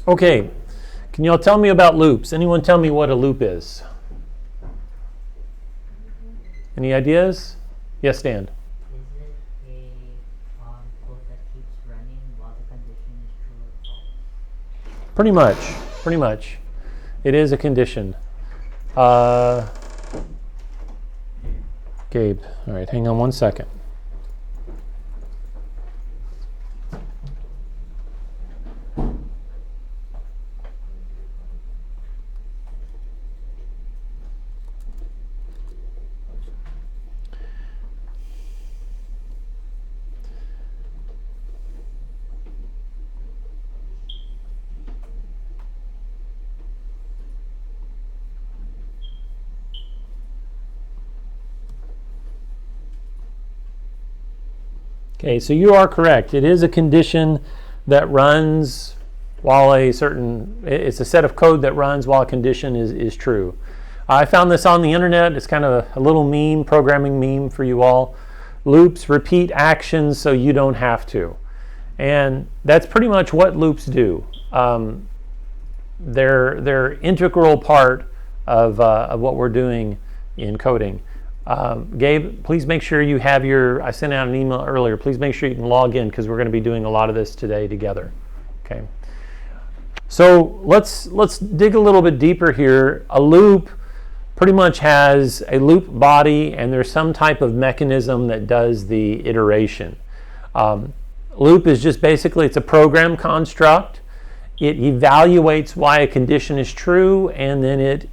Okay, can y'all tell me about loops? Anyone tell me what a loop is? Any ideas? Yes, Dan. Is it a code that keeps running while the condition is true or false? Pretty much. It is a condition. Gabe, all right, hang on one second. Okay, so you are correct. It is a condition that runs while it's a set of code that runs while a condition is true. I found this on the internet. It's kind of a little meme, programming meme for you all. Loops repeat actions so you don't have to. And that's pretty much what loops do. They're integral part of what we're doing in coding. Gabe, please make sure you have I sent out an email earlier, please make sure you can log in because we're going to be doing a lot of this today together. Okay. So let's dig a little bit deeper here. A loop pretty much has a loop body and there's some type of mechanism that does the iteration. Loop is just basically, it's a program construct. It evaluates why a condition is true, and then it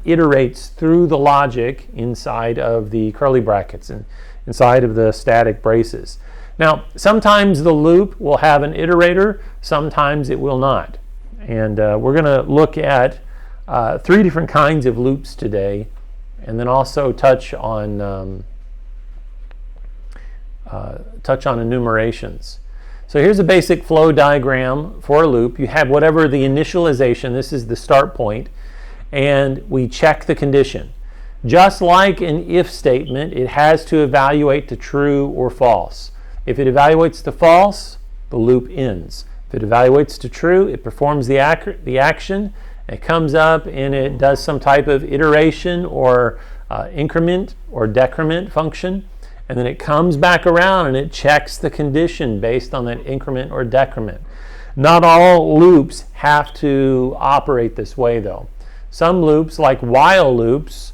iterates through the logic inside of the curly brackets and inside of the static braces. Now, sometimes the loop will have an iterator, sometimes it will not. And we're going to look at 3 different kinds of loops today, and then also touch on enumerations. So here's a basic flow diagram for a loop. You have whatever the initialization, this is the start point, and we check the condition. Just like an if statement, it has to evaluate to true or false. If it evaluates to false, the loop ends. If it evaluates to true, it performs the action, it comes up and it does some type of iteration or increment or decrement function. And then it comes back around and it checks the condition based on that increment or decrement. Not all loops have to operate this way though. Some loops, like while loops,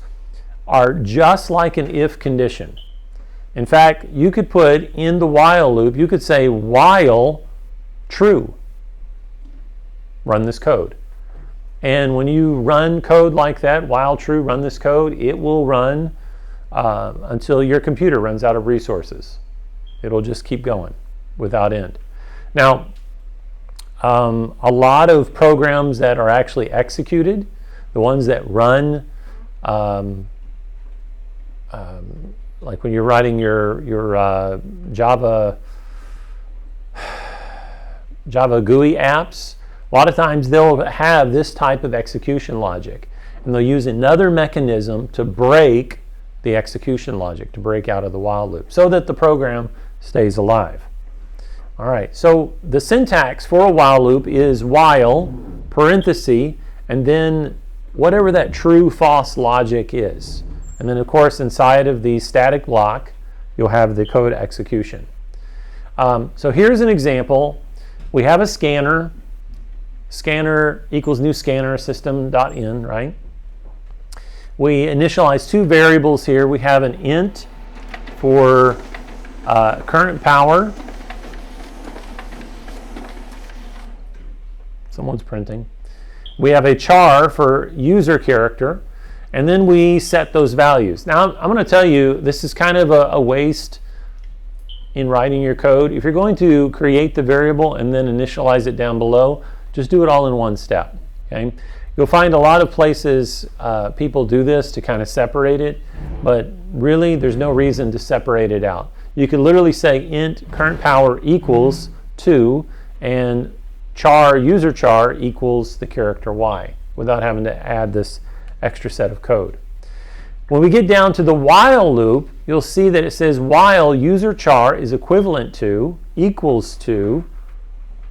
are just like an if condition. In fact, you could put in the while loop, you could say while true, run this code. And when you run code like that, while true, run this code, it will run until your computer runs out of resources. It'll just keep going without end. Now, a lot of programs that are actually executed, the ones that run, like when you're writing your Java GUI apps, a lot of times they'll have this type of execution logic, and they'll use another mechanism to break the execution logic, to break out of the while loop so that the program stays alive. All right, so the syntax for a while loop is while, parenthesis, and then whatever that true false logic is. And then of course inside of the static block you'll have the code execution. So here's an example. We have a scanner. Scanner equals new scanner system.in, right? We initialize 2 variables here. We have an int for current power. Someone's printing. We have a char for user character, and then we set those values. Now I'm going to tell you, this is kind of a waste in writing your code. If you're going to create the variable and then initialize it down below, just do it all in one step. Okay? You'll find a lot of places people do this to kind of separate it, but really there's no reason to separate it out. You could literally say int current power equals 2 and char user char equals the character y without having to add this extra set of code. When we get down to the while loop, you'll see that it says while user char is equivalent to, equals to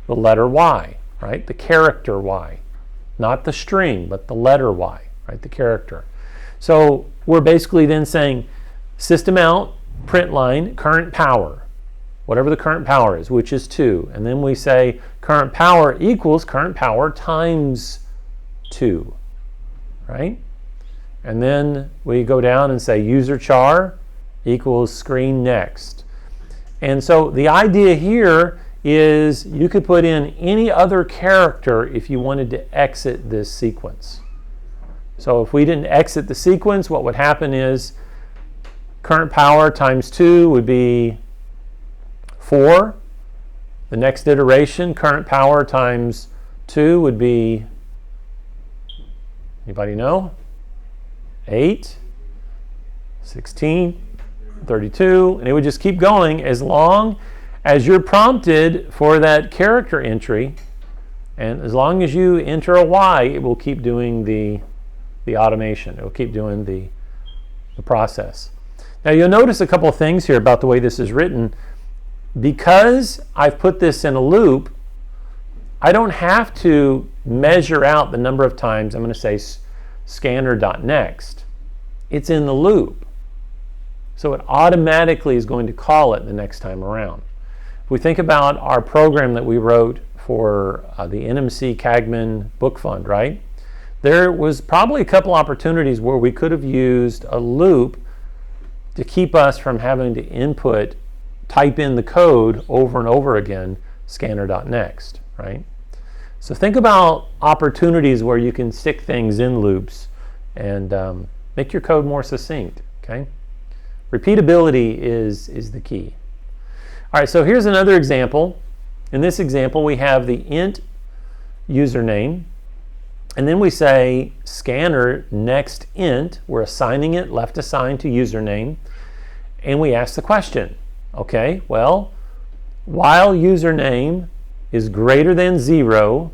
the letter y. right? The character y. Not the string, but the letter y, right? The character. So we're basically then saying system out, print line, current power, whatever the current power is, which is 2. And then we say current power equals current power times 2, right? And then we go down and say user char equals screen next. And so the idea here is you could put in any other character if you wanted to exit this sequence. So if we didn't exit the sequence, what would happen is current power times 2 would be 4. The next iteration, current power times 2 would be, anybody know? 8, 16, 32, and it would just keep going as long as you're prompted for that character entry, and as long as you enter a Y, it will keep doing the automation. It will keep doing the process. Now you'll notice a couple of things here about the way this is written. Because I've put this in a loop, I don't have to measure out the number of times I'm going to say scanner.next. It's in the loop. So it automatically is going to call it the next time around. If we think about our program that we wrote for the NMC Cagman Book Fund, right? There was probably a couple opportunities where we could have used a loop to keep us from having to type in the code over and over again, scanner.next, right? So think about opportunities where you can stick things in loops and make your code more succinct, okay? Repeatability is the key. All right, so here's another example. In this example, we have the int username, and then we say scanner next int. We're assigning it left assigned to username, and we ask the question. Okay, well, while username is greater than 0,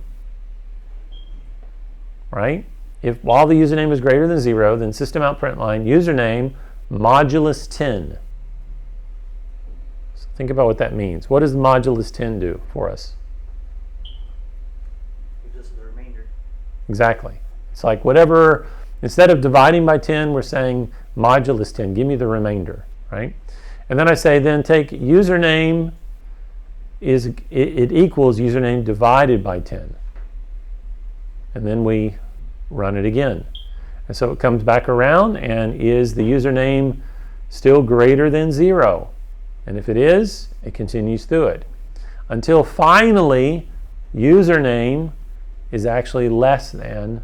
right? While the username is greater than 0, then system out print line username modulus 10. So think about what that means. What does modulus 10 do for us? Gives us the remainder. Exactly. It's like whatever, instead of dividing by 10, we're saying modulus 10. Give me the remainder, right? And then I say, then take username it equals username divided by 10. And then we run it again. And so it comes back around, and is the username still greater than 0? And if it is, it continues through it. Until finally, username is actually less than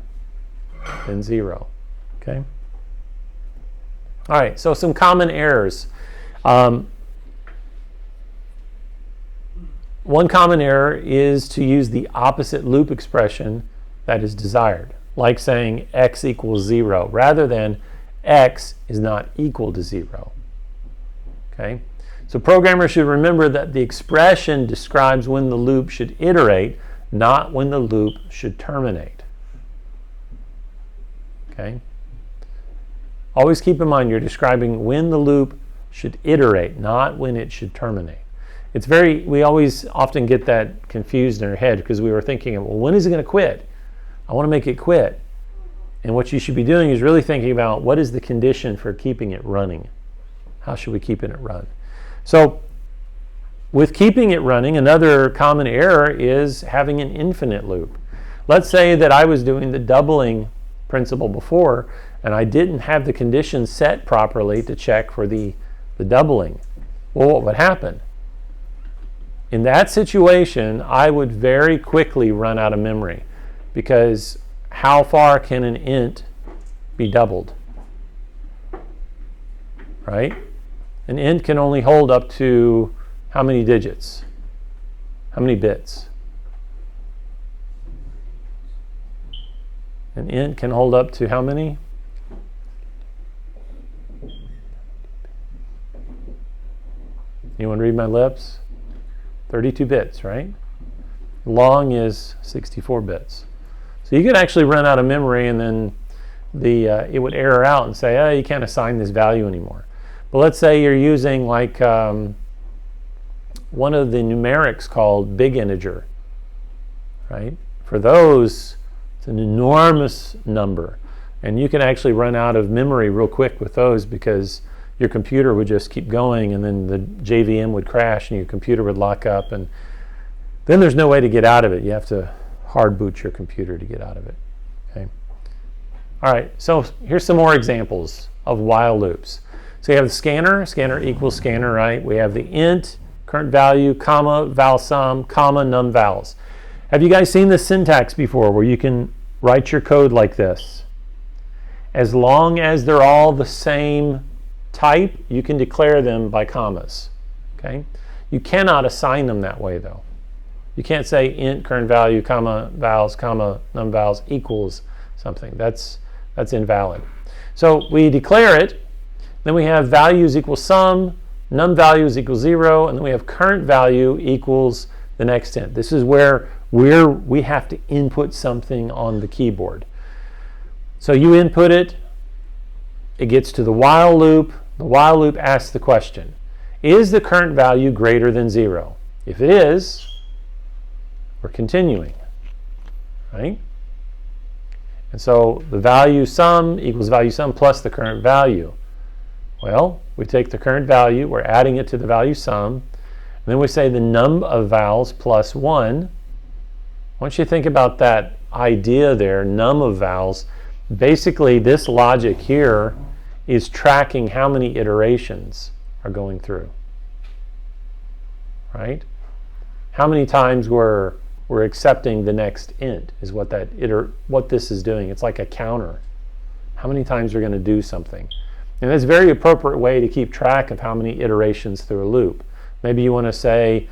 0. Okay? All right, so some common errors. One common error is to use the opposite loop expression that is desired, like saying x equals 0, rather than x is not equal to 0. Okay? So programmers should remember that the expression describes when the loop should iterate, not when the loop should terminate. Okay? Always keep in mind you're describing when the loop should iterate, not when it should terminate. We always often get that confused in our head because we were thinking, well, when is it going to quit? I want to make it quit. And what you should be doing is really thinking about what is the condition for keeping it running? How should we keep it run? So with keeping it running, another common error is having an infinite loop. Let's say that I was doing the doubling principle before and I didn't have the condition set properly to check for the doubling. Well, what would happen? In that situation, I would very quickly run out of memory, because how far can an int be doubled? Right? An int can only hold up to how many digits? How many bits? An int can hold up to how many? Anyone read my lips? 32 bits, right? Long is 64 bits. So you could actually run out of memory, and then it would error out and say, oh, you can't assign this value anymore. But let's say you're using like one of the numerics called big integer, right? For those, it's an enormous number. And you can actually run out of memory real quick with those because your computer would just keep going and then the JVM would crash and your computer would lock up and then there's no way to get out of it. You have to hard boot your computer to get out of it. Okay. All right, so here's some more examples of while loops. So you have the scanner equals scanner, right? We have the int, current value, comma, val sum, comma, num vals. Have you guys seen this syntax before where you can write your code like this? As long as they're all the same type, you can declare them by commas. Okay? You cannot assign them that way though. You can't say int current value, comma, vals, comma, num vals equals something. That's invalid. So we declare it, then we have values equals sum, num values equals 0, and then we have current value equals the next int. This is where we have to input something on the keyboard. So you input it, it gets to the while loop. The while loop asks the question, is the current value greater than 0? If it is, we're continuing, right? And so the value sum equals value sum plus the current value. Well, we take the current value, we're adding it to the value sum, and then we say the num of vals plus 1. I want you to think about that idea there, num of vals. Basically, this logic here is tracking how many iterations are going through, right? How many times we're accepting the next int is what this is doing. It's like a counter. How many times we're going to do something. And that's a very appropriate way to keep track of how many iterations through a loop. Maybe you want to say,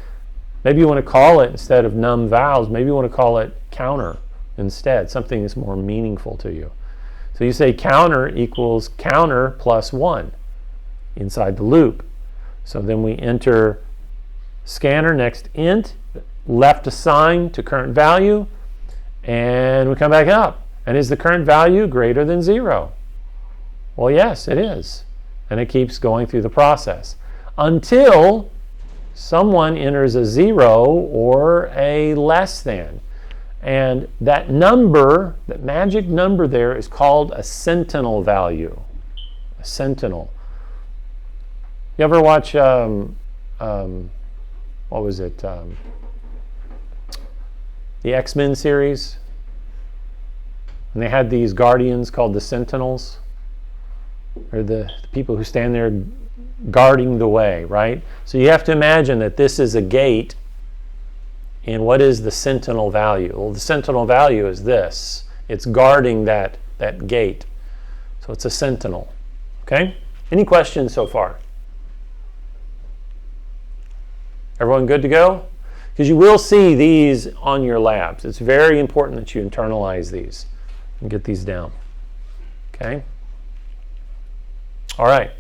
maybe you want to call it instead of num vals, maybe you want to call it counter instead, something that's more meaningful to you. So you say counter equals counter plus 1 inside the loop. So then we enter scanner next int, left assigned to current value, and we come back up. And is the current value greater than 0? Well, yes, it is. And it keeps going through the process until someone enters a 0 or a less than. And that number, that magic number there, is called a sentinel value. A sentinel. You ever watch, what was it? The X-Men series? And they had these guardians called the Sentinels. Or the people who stand there guarding the way, right? So you have to imagine that this is a gate. And what is the sentinel value? Well, the sentinel value is this. It's guarding that gate. So it's a sentinel. Okay? Any questions so far? Everyone good to go? Because you will see these on your labs. It's very important that you internalize these and get these down. Okay? All right.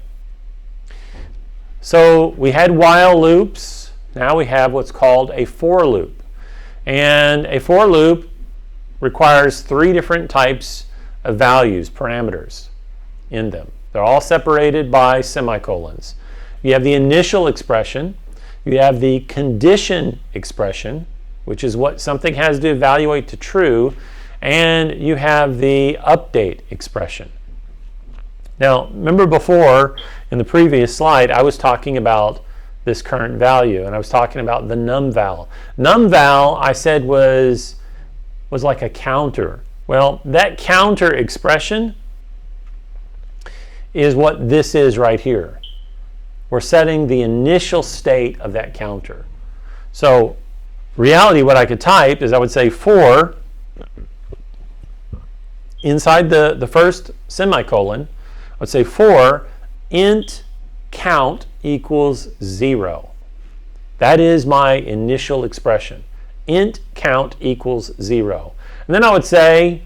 So we had while loops. Now we have what's called a for loop. And a for loop requires 3 different types of values, parameters in them. They're all separated by semicolons. You have the initial expression. You have the condition expression, which is what something has to evaluate to true. And you have the update expression. Now, remember before, in the previous slide, I was talking about this current value, and I was talking about the num val. Num val, I said, was like a counter. Well, that counter expression is what this is right here. We're setting the initial state of that counter. So, reality, what I could type is I would say for, inside the first semicolon, I would say for int count equals 0. That is my initial expression. Int count equals 0. And then I would say,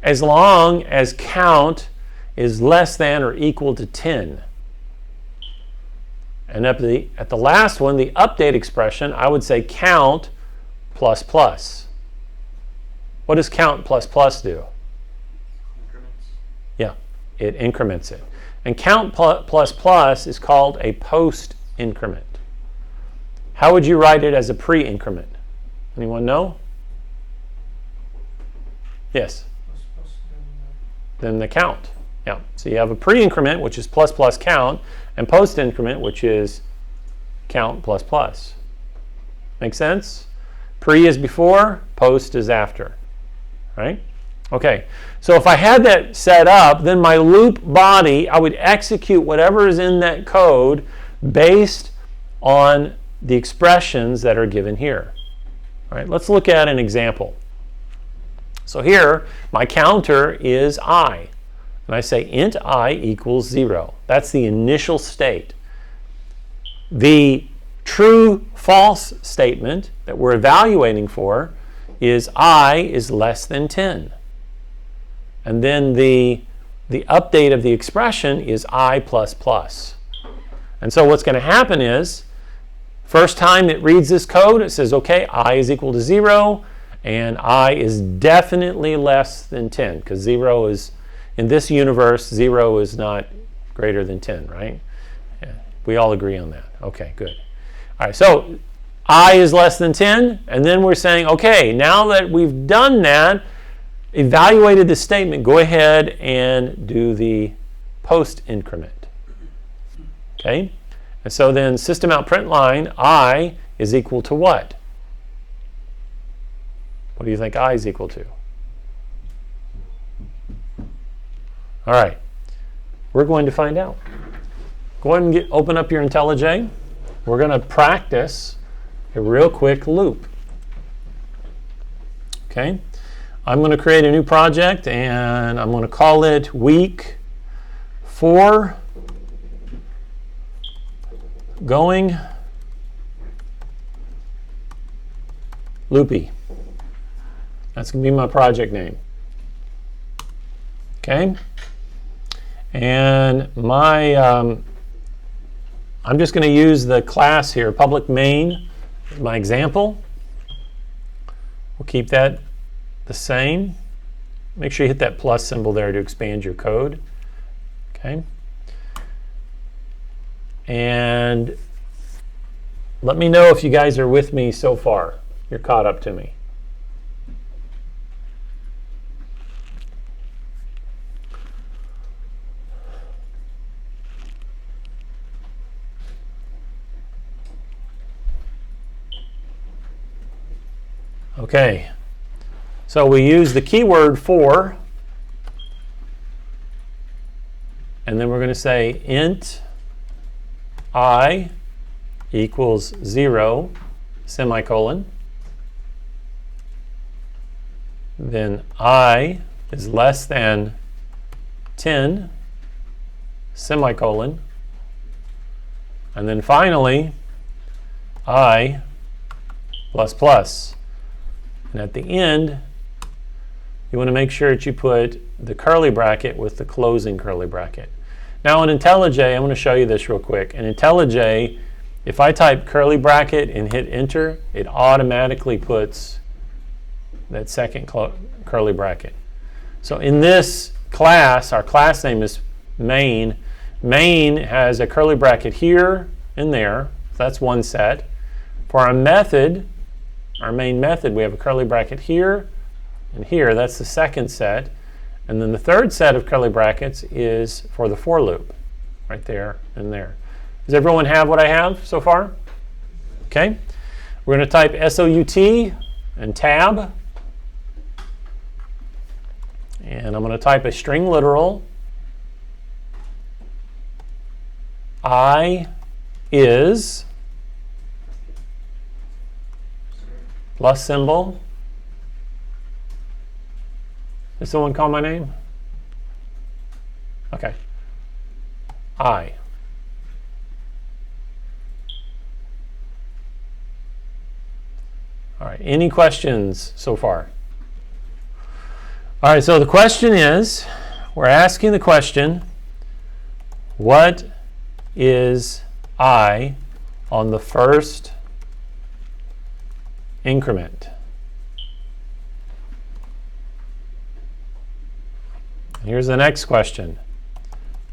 as long as count is less than or equal to 10. And at the last one, the update expression, I would say count plus plus. What does count plus plus do? Increments. Yeah, it increments it. And count plus plus is called a post increment. How would you write it as a pre-increment? Anyone know? Yes. Then the count. Yeah. So you have a pre-increment, which is plus plus count, and post-increment, which is count plus plus. Make sense? Pre is before, post is after. Right? Okay. So if I had that set up, then my loop body, I would execute whatever is in that code based on the expressions that are given here. All right. Let's look at an example. So here, my counter is I. And I say int I equals 0. That's the initial state. The true false statement that we're evaluating for is I is less than 10. And then the update of the expression is I plus plus. And so what's going to happen is, first time it reads this code, it says, okay, I is equal to 0. And I is definitely less than 10, because 0 is, in this universe, 0 is not greater than 10, right? Yeah, we all agree on that. Okay, good. All right, so I is less than 10, and then we're saying, okay, now that we've done that, evaluated the statement, go ahead and do the post increment. Okay? And so then system out print line, I is equal to what? What do you think I is equal to? All right, we're going to find out. Go ahead and open up your IntelliJ. We're going to practice a real quick loop. Okay, I'm going to create a new project and I'm going to call it week 4 going loopy. That's going to be my project name. Okay? And my, I'm just going to use the class here, public main, my example. We'll keep that the same. Make sure you hit that plus symbol there to expand your code. Okay? And let me know if you guys are with me so far. You're caught up to me. Okay, so we use the keyword for, and then we're going to say int I equals 0, semicolon. Then I is less than 10, semicolon. And then finally, I plus plus. And at the end, you want to make sure that you put the curly bracket with the closing curly bracket. Now in IntelliJ, I'm going to show you this real quick. In IntelliJ, if I type curly bracket and hit enter, it automatically puts that second curly bracket. So in this class, our class name is main. Main has a curly bracket here and there. So that's one set. For our method, our main method, we have a curly bracket here and here. That's the second set. And then the third set of curly brackets is for the for loop, right there and there. Does everyone have what I have so far? Okay. We're going to type SOUT and tab. And I'm going to type a string literal. I is plus symbol. Did someone call my name? Okay. I. All right, any questions so far? All right, so the question is, we're asking the question, what is I on the first increment? Here's the next question.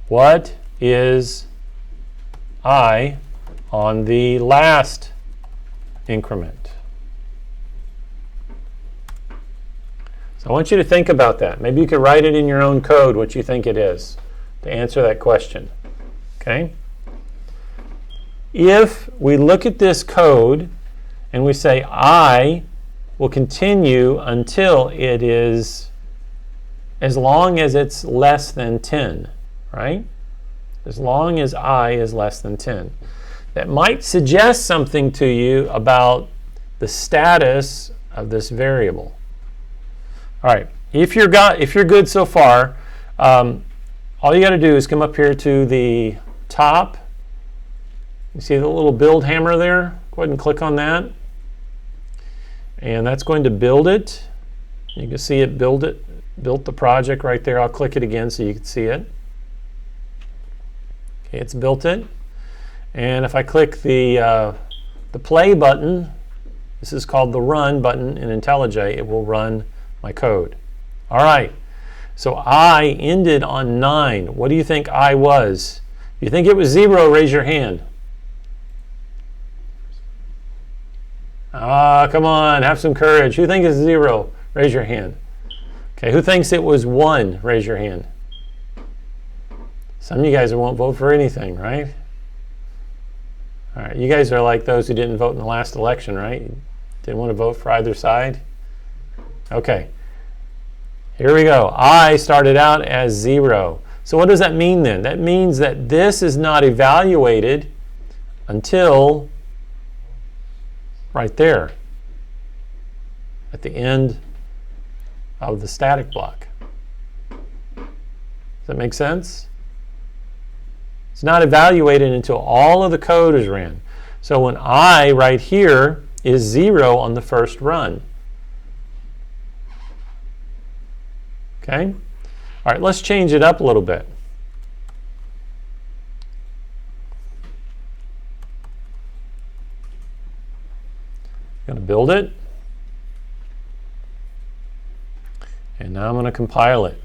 What is I on the last increment? I want you to think about that. Maybe you could write it in your own code what you think it is to answer that question. Okay? If we look at this code and we say I will continue until it is, as long as it's less than 10, right? As long as I is less than 10. That might suggest something to you about the status of this variable. All right, if you're good so far, all you got to do is come up here to the top. You see the little build hammer there? Go ahead and click on that. And that's going to build it. You can see it built the project right there. I'll click it again so you can see it. Okay, it's built it. And if I click the play button, this is called the run button in IntelliJ, it will run my code. All right, so I ended on 9. What do you think I was? If you think it was 0, raise your hand. Come on, have some courage. Who thinks it's 0? Raise your hand. Okay, who thinks it was 1? Raise your hand. Some of you guys won't vote for anything, right? All right, you guys are like those who didn't vote in the last election, right? Didn't want to vote for either side? Okay, here we go. I started out as 0. So what does that mean then? That means that this is not evaluated until right there at the end of the static block. Does that make sense? It's not evaluated until all of the code is ran. So when I right here is 0 on the first run. Okay? All right, let's change it up a little bit. I'm going to build it. And now I'm going to compile it.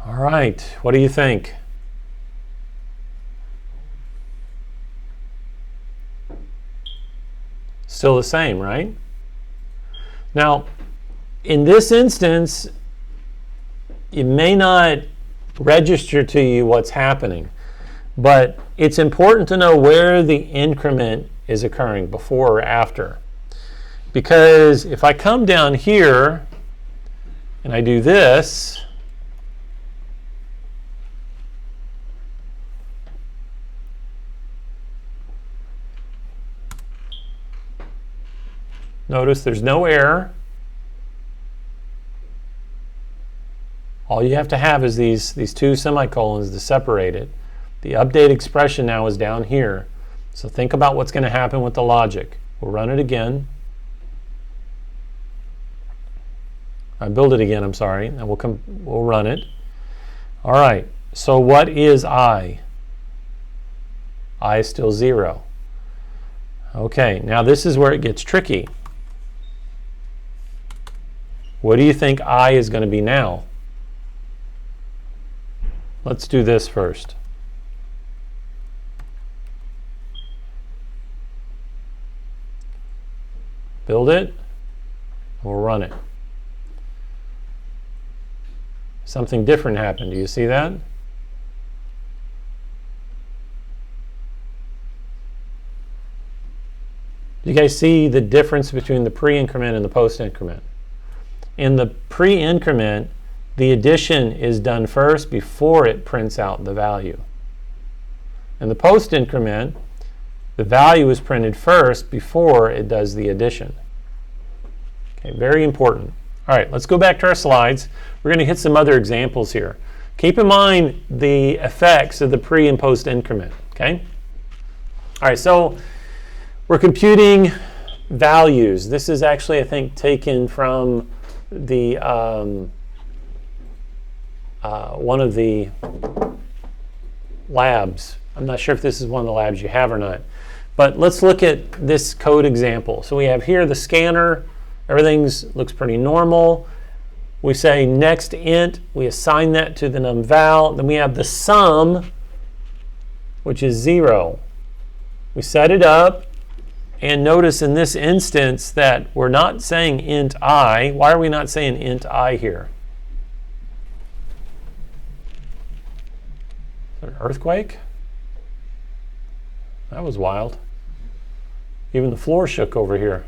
All right, what do you think? Still the same, right? Now, in this instance, it may not register to you what's happening, but it's important to know where the increment is occurring, before or after. Because if I come down here and I do this, notice there's no error. All you have to have is these two semicolons to separate it. The update expression now is down here. So think about what's going to happen with the logic. We'll run it again. I build it again, I'm sorry. And we'll run it. All right. So what is I? I is still 0. Okay, now this is where it gets tricky. What do you think I is going to be now? Let's do this first. Build it, and we'll run it. Something different happened. Do you see that? Do you guys see the difference between the pre-increment and the post-increment? In the pre-increment, the addition is done first before it prints out the value. In the post-increment, the value is printed first before it does the addition. Okay, very important. All right, let's go back to our slides. We're going to hit some other examples here. Keep in mind the effects of the pre and post increment. Okay. All right, so we're computing values. This is actually, I think, taken from the one of the labs. I'm not sure if this is one of the labs you have or not. But let's look at this code example. So we have here the scanner. Everything looks pretty normal. We say next int. We assign that to the numVal. Then we have the sum, which is 0. We set it up, And notice in this instance that we're not saying int I. Why are we not saying int I here? Is there an earthquake? That was wild. Even the floor shook over here.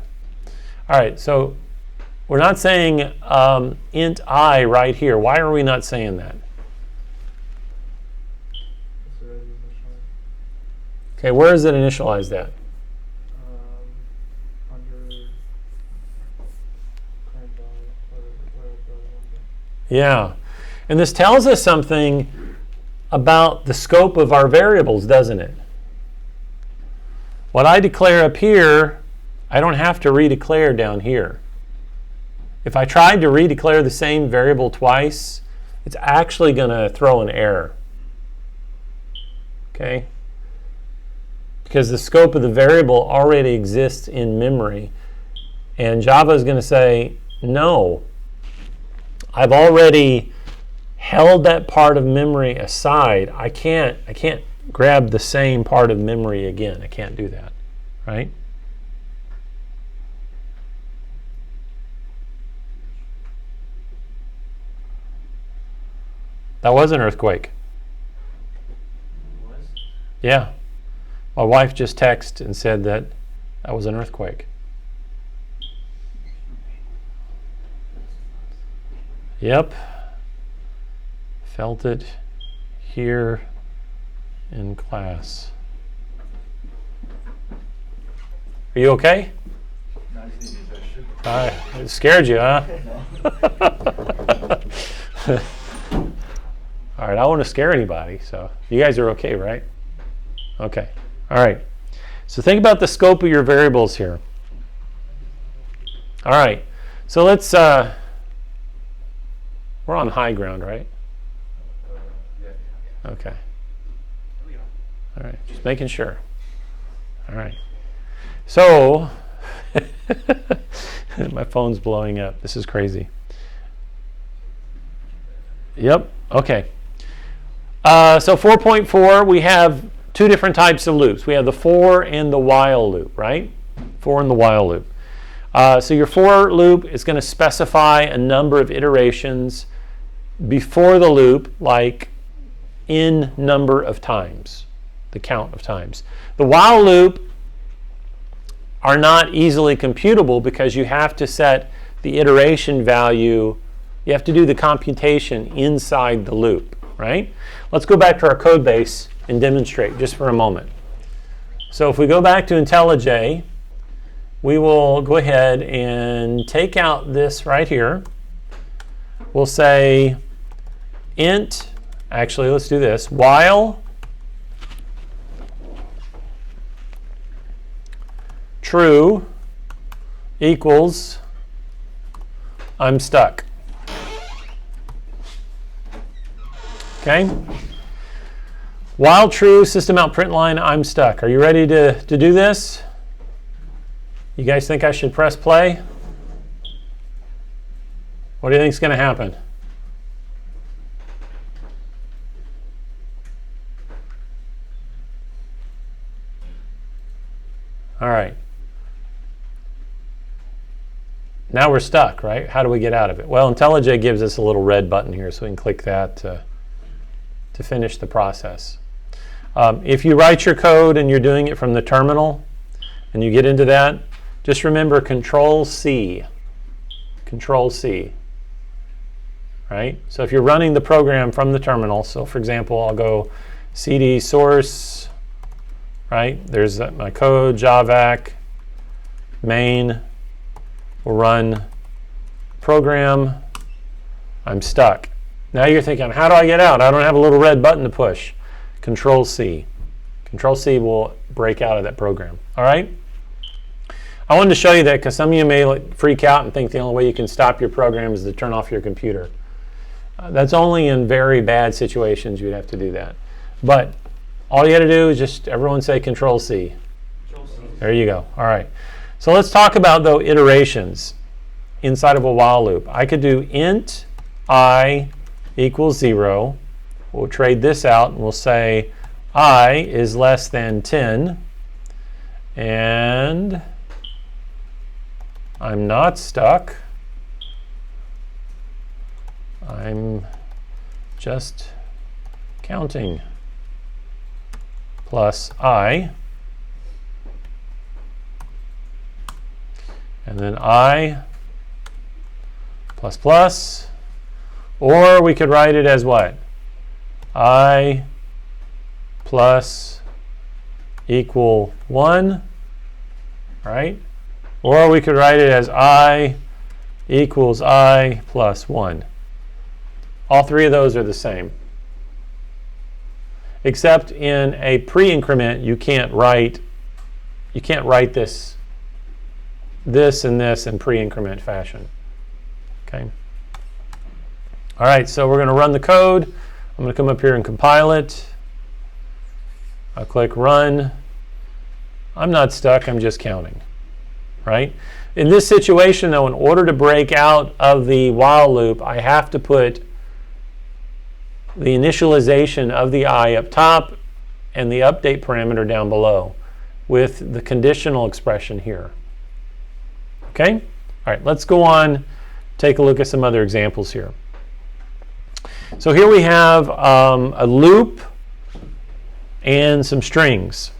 All right, so we're not saying int I right here. Why are we not saying that? Okay, where is it initialized at? Yeah, and this tells us something about the scope of our variables, doesn't it? What I declare up here, I don't have to redeclare down here. If I tried to redeclare the same variable twice, it's actually going to throw an error. Okay? Because the scope of the variable already exists in memory. And Java is going to say, no, I've already held that part of memory aside. I can't grab the same part of memory again. I can't do that, right? That was an earthquake. Was? Yeah. My wife just texted and said that was an earthquake. Yep. Felt it here in class. Are you okay? It scared you, huh? All right, I don't want to scare anybody, so you guys are okay, right? Okay. All right. So think about the scope of your variables here. All right. So let's we're on high ground, right? Okay. All right. Just making sure. All right. So my phone's blowing up. This is crazy. Yep. Okay. So 4.4, we have two different types of loops. We have the for and the while loop, right? For and the while loop. So your for loop is going to specify a number of iterations before the loop, like in number of times, the count of times. The while loop are not easily computable because you have to set the iteration value. You have to do the computation inside the loop, right? Let's go back to our code base and demonstrate just for a moment. So if we go back to IntelliJ, we will go ahead and take out this right here. We'll say int, actually let's do this, while true equals I'm stuck. Okay? While true, system out print line, I'm stuck. Are you ready to do this? You guys think I should press play? What do you think is going to happen? All right. Now we're stuck, right? How do we get out of it? Well, IntelliJ gives us a little red button here, so we can click that to finish the process. If you write your code and you're doing it from the terminal and you get into that, just remember Control-C. Control-C. Right? So if you're running the program from the terminal, so for example, I'll go cd source, right? There's my code, javac, main, we'll run program, I'm stuck. Now you're thinking, how do I get out? I don't have a little red button to push. Control-C. Control-C will break out of that program. All right? I wanted to show you that because some of you may freak out and think the only way you can stop your program is to turn off your computer. That's only in very bad situations you'd have to do that. But all you got to do is just everyone say Control-C. Control-C. There you go. All right. So let's talk about, though, iterations inside of a while loop. I could do int I equals 0. We'll trade this out and we'll say I is less than 10. And I'm not stuck. I'm just counting. Plus I. And then I plus plus. Or we could write it as what? I plus equal 1, right? Or we could write it as I equals I plus 1. All three of those are the same. Except in a pre-increment, you can't write this and this in pre-increment fashion. Okay. All right, so we're going to run the code. I'm going to come up here and compile it. I'll click run. I'm not stuck, I'm just counting, right? In this situation, though, in order to break out of the while loop, I have to put the initialization of the I up top and the update parameter down below with the conditional expression here. Okay? All right, let's go on, take a look at some other examples here. So here we have a loop and some strings.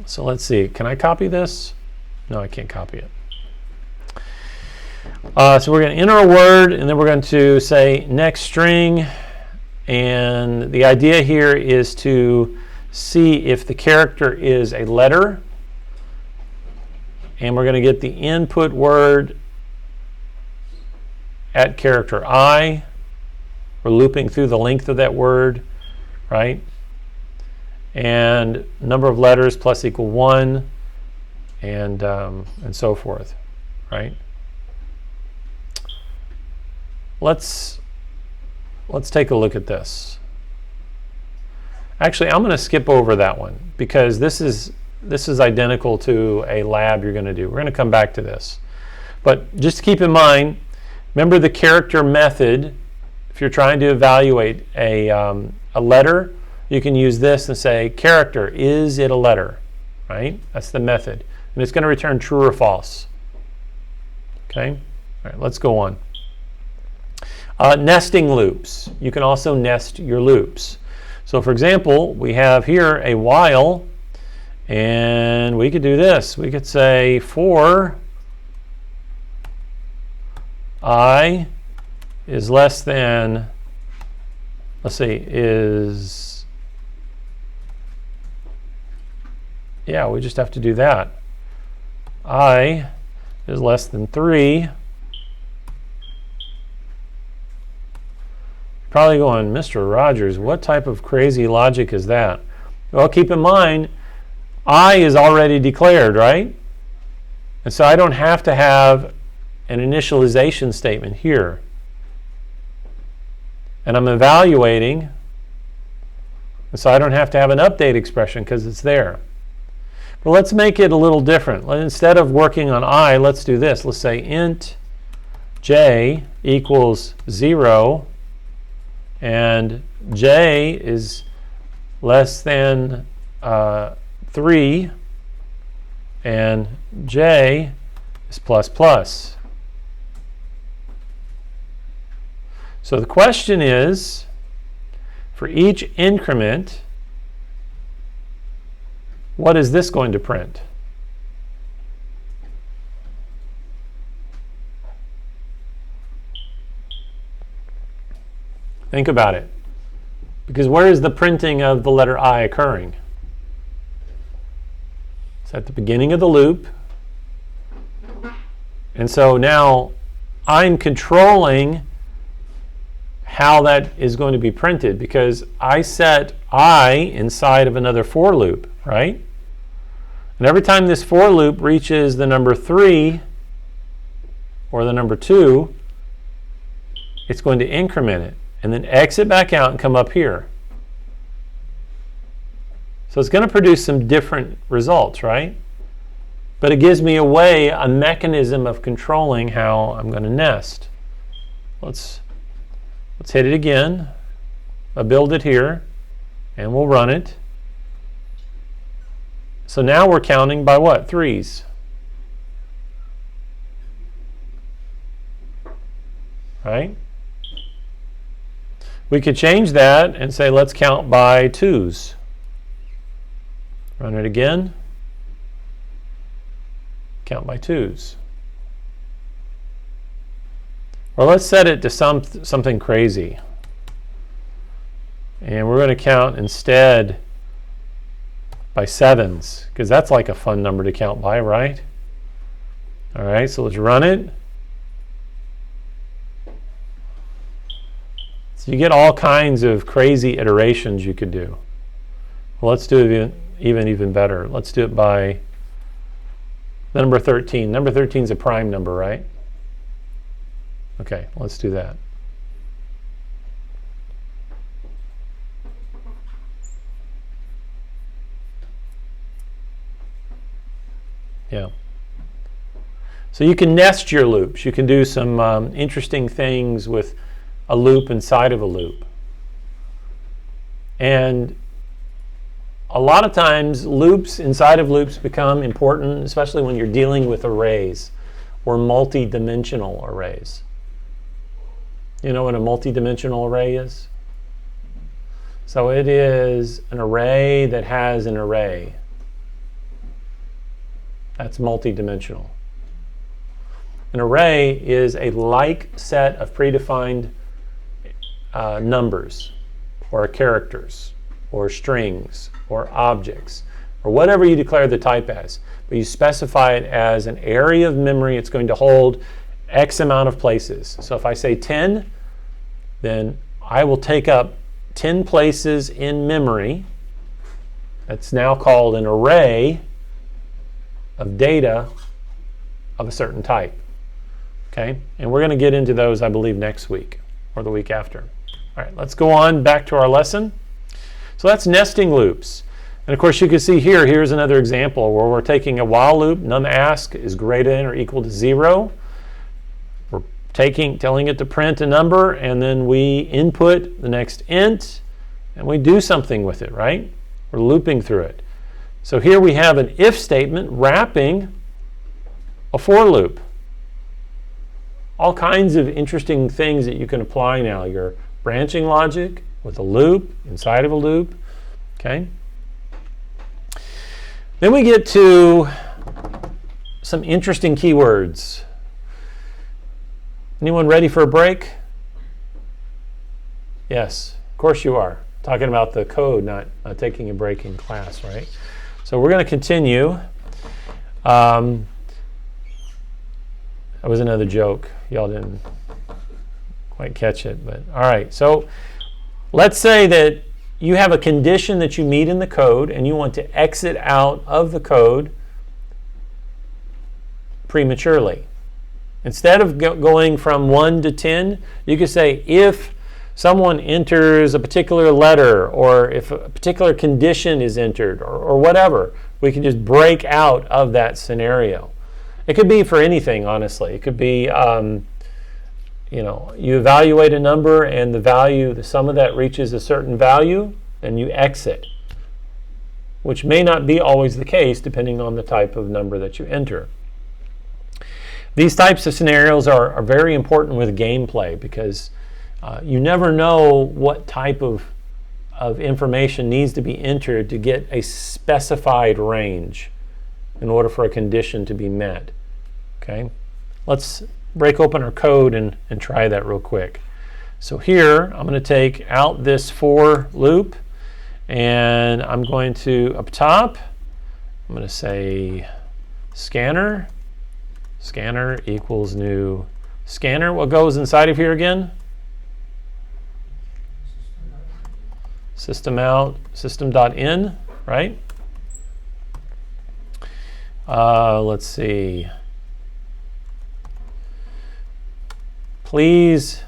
So let's see, can I copy this? No, I can't copy it. So we're going to enter a word, and then we're going to say next string. And the idea here is to see if the character is a letter. And we're going to get the input word at character I. We're looping through the length of that word, right? And number of letters plus equal 1, and so forth, right? Let's take a look at this. Actually, I'm going to skip over that one because this is identical to a lab you're going to do. We're going to come back to this. But just keep in mind, remember the character method. If you're trying to evaluate a letter, you can use this and say, character, is it a letter? Right? That's the method. And it's going to return true or false. Okay? All right, let's go on. Nesting loops. You can also nest your loops. So for example, we have here a while, and we could do this. We could say for I is less than, let's see, yeah, we just have to do that. I is less than 3. Probably going, Mr. Rogers, what type of crazy logic is that? Well, keep in mind, I is already declared, right? And so I don't have to have an initialization statement here. And I'm evaluating, and so I don't have to have an update expression because it's there. But let's make it a little different. Instead of working on I, let's do this. Let's say int j equals 0, and j is less than 3, and j is plus plus. So the question is, for each increment, what is this going to print? Think about it. Because where is the printing of the letter I occurring? It's at the beginning of the loop. And so now I'm controlling how that is going to be printed because I set I inside of another for loop, right? And every time this for loop reaches the number 3 or the number 2, it's going to increment it and then exit back out and come up here. So it's going to produce some different results, right? But it gives me a mechanism of controlling how I'm going to nest. Let's hit it again. I'll build it here, and we'll run it. So now we're counting by what? Threes. Right? We could change that and say let's count by twos. Run it again. Count by twos. Or let's set it to something crazy. And we're going to count instead by sevens, because that's like a fun number to count by, right? All right, so let's run it. So you get all kinds of crazy iterations you could do. Well, let's do it even better. Let's do it by the number 13. Number 13 is a prime number, right? Okay, let's do that. Yeah. So you can nest your loops. You can do some interesting things with a loop inside of a loop. And a lot of times loops inside of loops become important, especially when you're dealing with arrays or multi-dimensional arrays. You know what a multi-dimensional array is? So it is an array that has an array. That's multi-dimensional. An array is a like set of predefined numbers or characters or strings or objects or whatever you declare the type as. But you specify it as an area of memory. It's going to hold X amount of places. So if I say 10, then I will take up 10 places in memory. That's now called an array of data of a certain type. Okay, and we're going to get into those, I believe, next week or the week after. All right, let's go on back to our lesson. So that's nesting loops. And of course, you can see here, here's another example where we're taking a while loop, numask is greater than or equal to 0. We're telling it to print a number, and then we input the next int, and we do something with it, right? We're looping through it. So here we have an if statement wrapping a for loop. All kinds of interesting things that you can apply now. Your branching logic with a loop inside of a loop. Okay. Then we get to some interesting keywords. Anyone ready for a break? Yes, of course you are. Talking about the code, not taking a break in class, right? So we're going to continue. That was another joke. Y'all didn't quite catch it, but all right. So let's say that you have a condition that you meet in the code and you want to exit out of the code prematurely. Instead of going from 1 to 10, you could say if someone enters a particular letter or if a particular condition is entered or whatever, we can just break out of that scenario. It could be for anything, honestly. It could be, you evaluate a number and the sum of that reaches a certain value, and you exit, which may not be always the case depending on the type of number that you enter. These types of scenarios are very important with gameplay because you never know what type of information needs to be entered to get a specified range in order for a condition to be met. Okay, let's break open our code and try that real quick. So here I'm going to take out this for loop and I'm going to, up top, I'm going to say scanner equals new scanner. What goes inside of here again? System out, system.in, right? Let's see. Please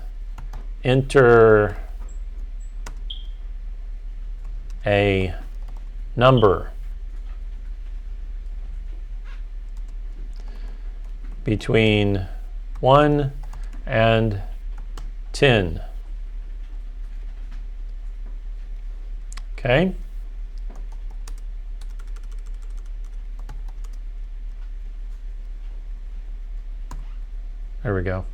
enter a number between 1 and 10. Okay. There we go.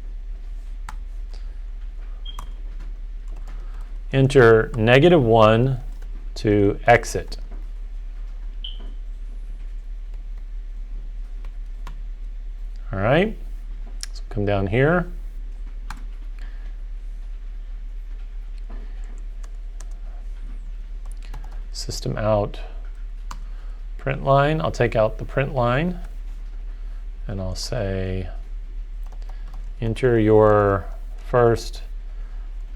Enter -1 to exit. All right, so come down here. System out print line. I'll take out the print line and I'll say enter your first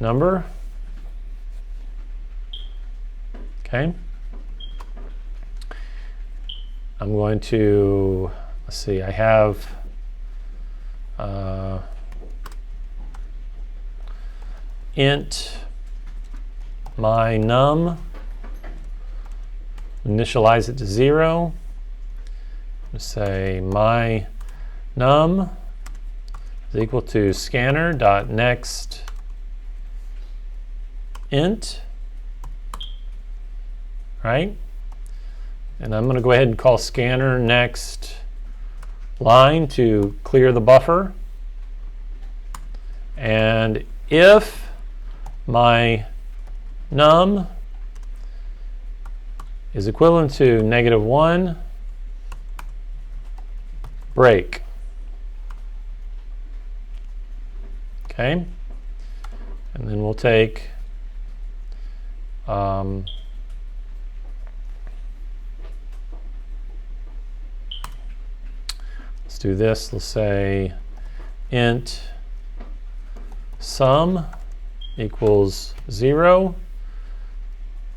number. Okay. I'm going to, let's see, I have int my num, initialize it to 0. Say my num is equal to scanner.next int, right? And I'm going to go ahead and call scanner next line to clear the buffer. And if my num is equivalent to -1, break. Okay, and then we'll take let's do this. Let's say int sum equals 0.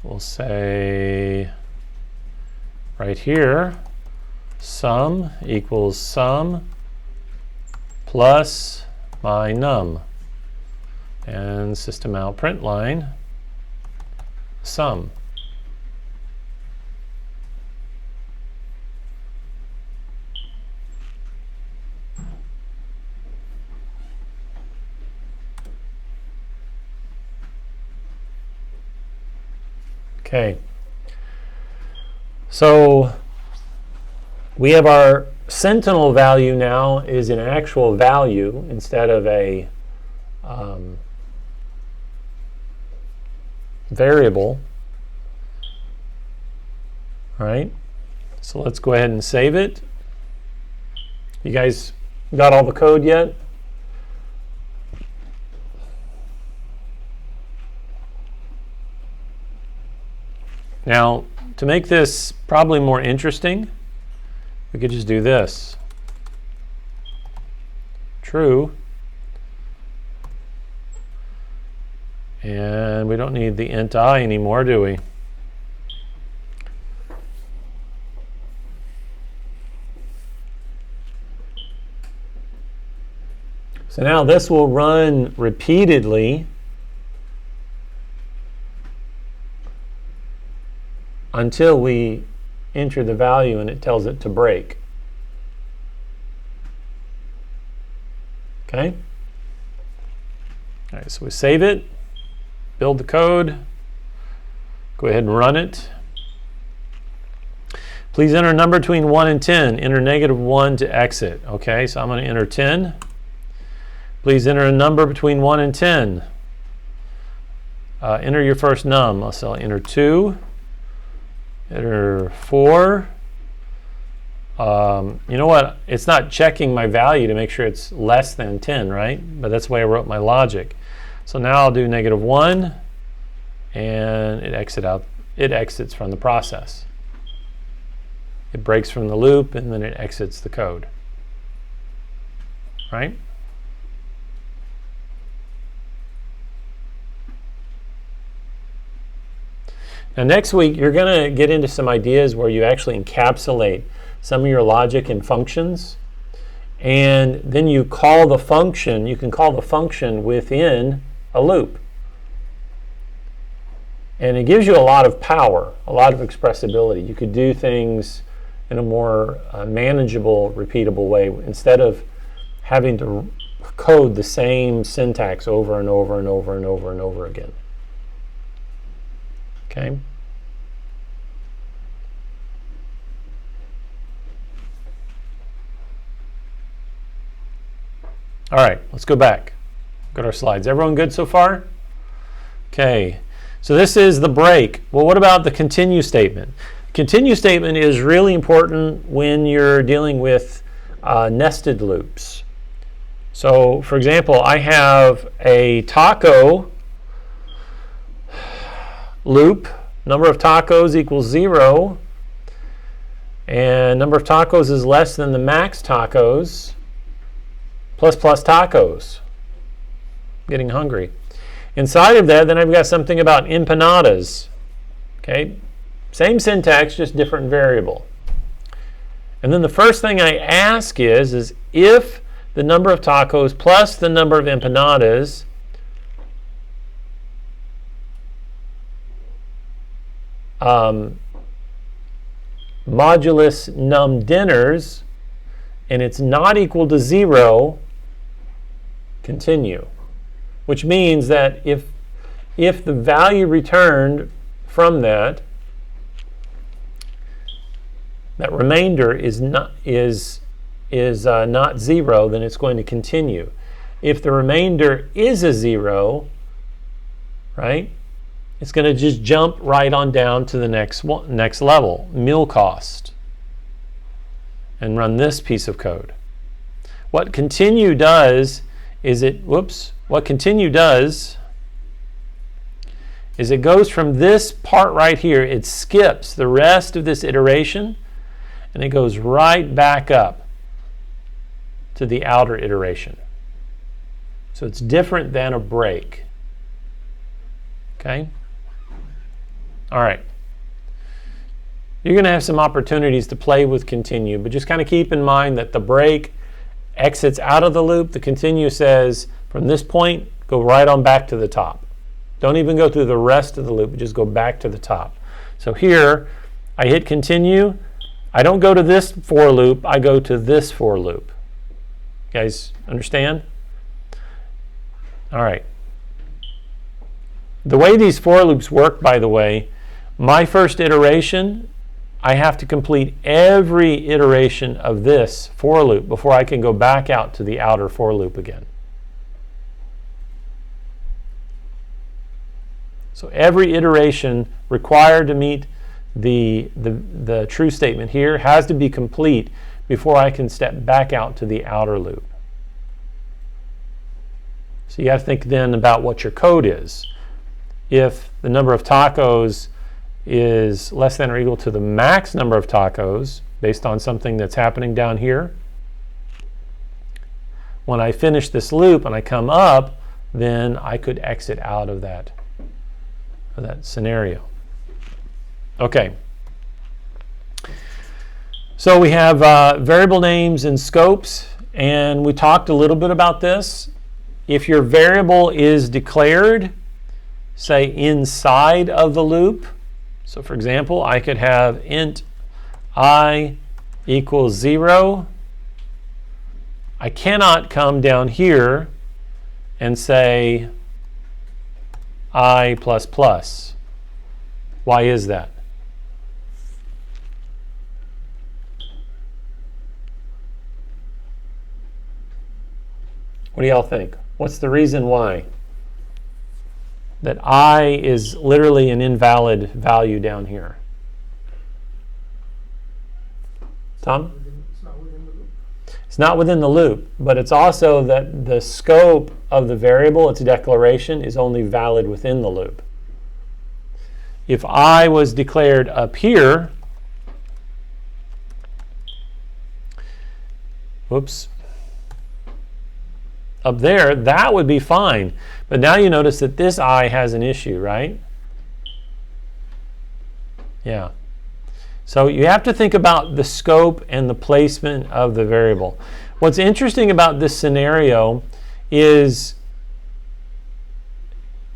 We'll say right here sum equals sum plus my num, and system out print line sum. Okay, so we have our sentinel value now is an actual value instead of a variable. All right, so let's go ahead and save it. You guys got all the code yet? Now, to make this probably more interesting, we could just do this. True. And we don't need the int I anymore, do we? So now this will run repeatedly until we enter the value and it tells it to break. Okay? All right, so we save it, build the code, go ahead and run it. Please enter a number between 1 and 10. Enter -1 to exit. Okay, so I'm going to enter 10. Please enter a number between 1 and 10. Enter your first num. I'll enter 2. Enter 4. You know what? It's not checking my value to make sure it's less than 10, right? But that's the way I wrote my logic. So now I'll do -1, and it exits from the process. It breaks from the loop, and then it exits the code. Right? Now next week, you're going to get into some ideas where you actually encapsulate some of your logic in functions, and then you call the function. You can call the function within a loop. And it gives you a lot of power, a lot of expressibility. You could do things in a more manageable, repeatable way instead of having to code the same syntax over and over and over and over and over again. Okay? All right, let's go back. Look at our slides. Everyone good so far? Okay, so this is the break. Well, what about the continue statement? Continue statement is really important when you're dealing with nested loops. So, for example, I have a taco loop. Number of tacos equals 0. And number of tacos is less than the max tacos plus tacos. Getting hungry. Inside of that, then I've got something about empanadas. Okay, same syntax, just different variable. And then the first thing I ask is if the number of tacos plus the number of empanadas modulus num dinners, and it's not equal to 0, continue. Which means that if the value returned from that remainder is not 0, then it's going to continue. If the remainder is a 0, right, it's going to just jump right on down to the next level, meal cost, and run this piece of code. What continue does is it goes from this part right here, it skips the rest of this iteration, and it goes right back up to the outer iteration. So it's different than a break. Okay? All right. You're going to have some opportunities to play with continue, but just kind of keep in mind that the break exits out of the loop. The continue says, from this point, go right on back to the top. Don't even go through the rest of the loop, just go back to the top. So here, I hit continue. I don't go to this for loop, I go to this for loop. You guys understand? All right. The way these for loops work, by the way, my first iteration, I have to complete every iteration of this for loop before I can go back out to the outer for loop again. So every iteration required to meet the true statement here has to be complete before I can step back out to the outer loop. So you have to think then about what your code is. If the number of tacos is less than or equal to the max number of tacos based on something that's happening down here, when I finish this loop and I come up, then I could exit out of that scenario. Okay. So we have variable names and scopes, and we talked a little bit about this. If your variable is declared, say inside of the loop, so for example, I could have int I equals 0. I cannot come down here and say I plus plus. Why is that? What do y'all think? What's the reason why? That I is literally an invalid value down here. Tom? It's not within the loop. It's not within the loop, but it's also that the scope of the variable, its declaration, is only valid within the loop. If I was declared up here, whoops, up there, that would be fine. But now you notice that this I has an issue, right? Yeah. So you have to think about the scope and the placement of the variable. What's interesting about this scenario is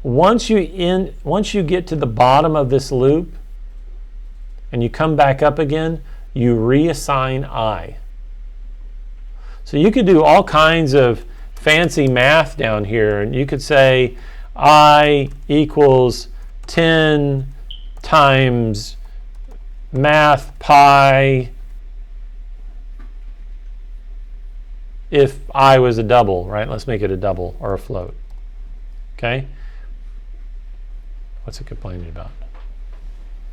once you get to the bottom of this loop and you come back up again, you reassign I. So you could do all kinds of fancy math down here, and you could say I equals 10 times math pi if I was a double, right? Let's make it a double or a float. Okay? What's it complaining about?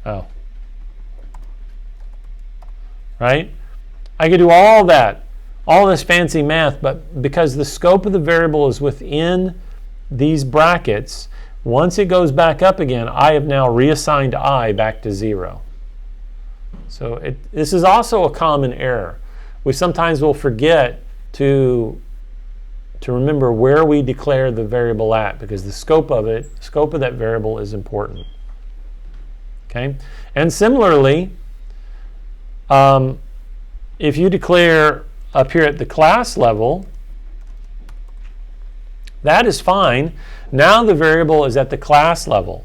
Oh. Right? I could do all that, all this fancy math, but because the scope of the variable is within these brackets, once it goes back up again, I have now reassigned I back to 0. So this is also a common error. We sometimes will forget to remember where we declare the variable at, because the scope of that variable is important. Okay? And similarly, if you declare up here at the class level, that is fine. Now the variable is at the class level,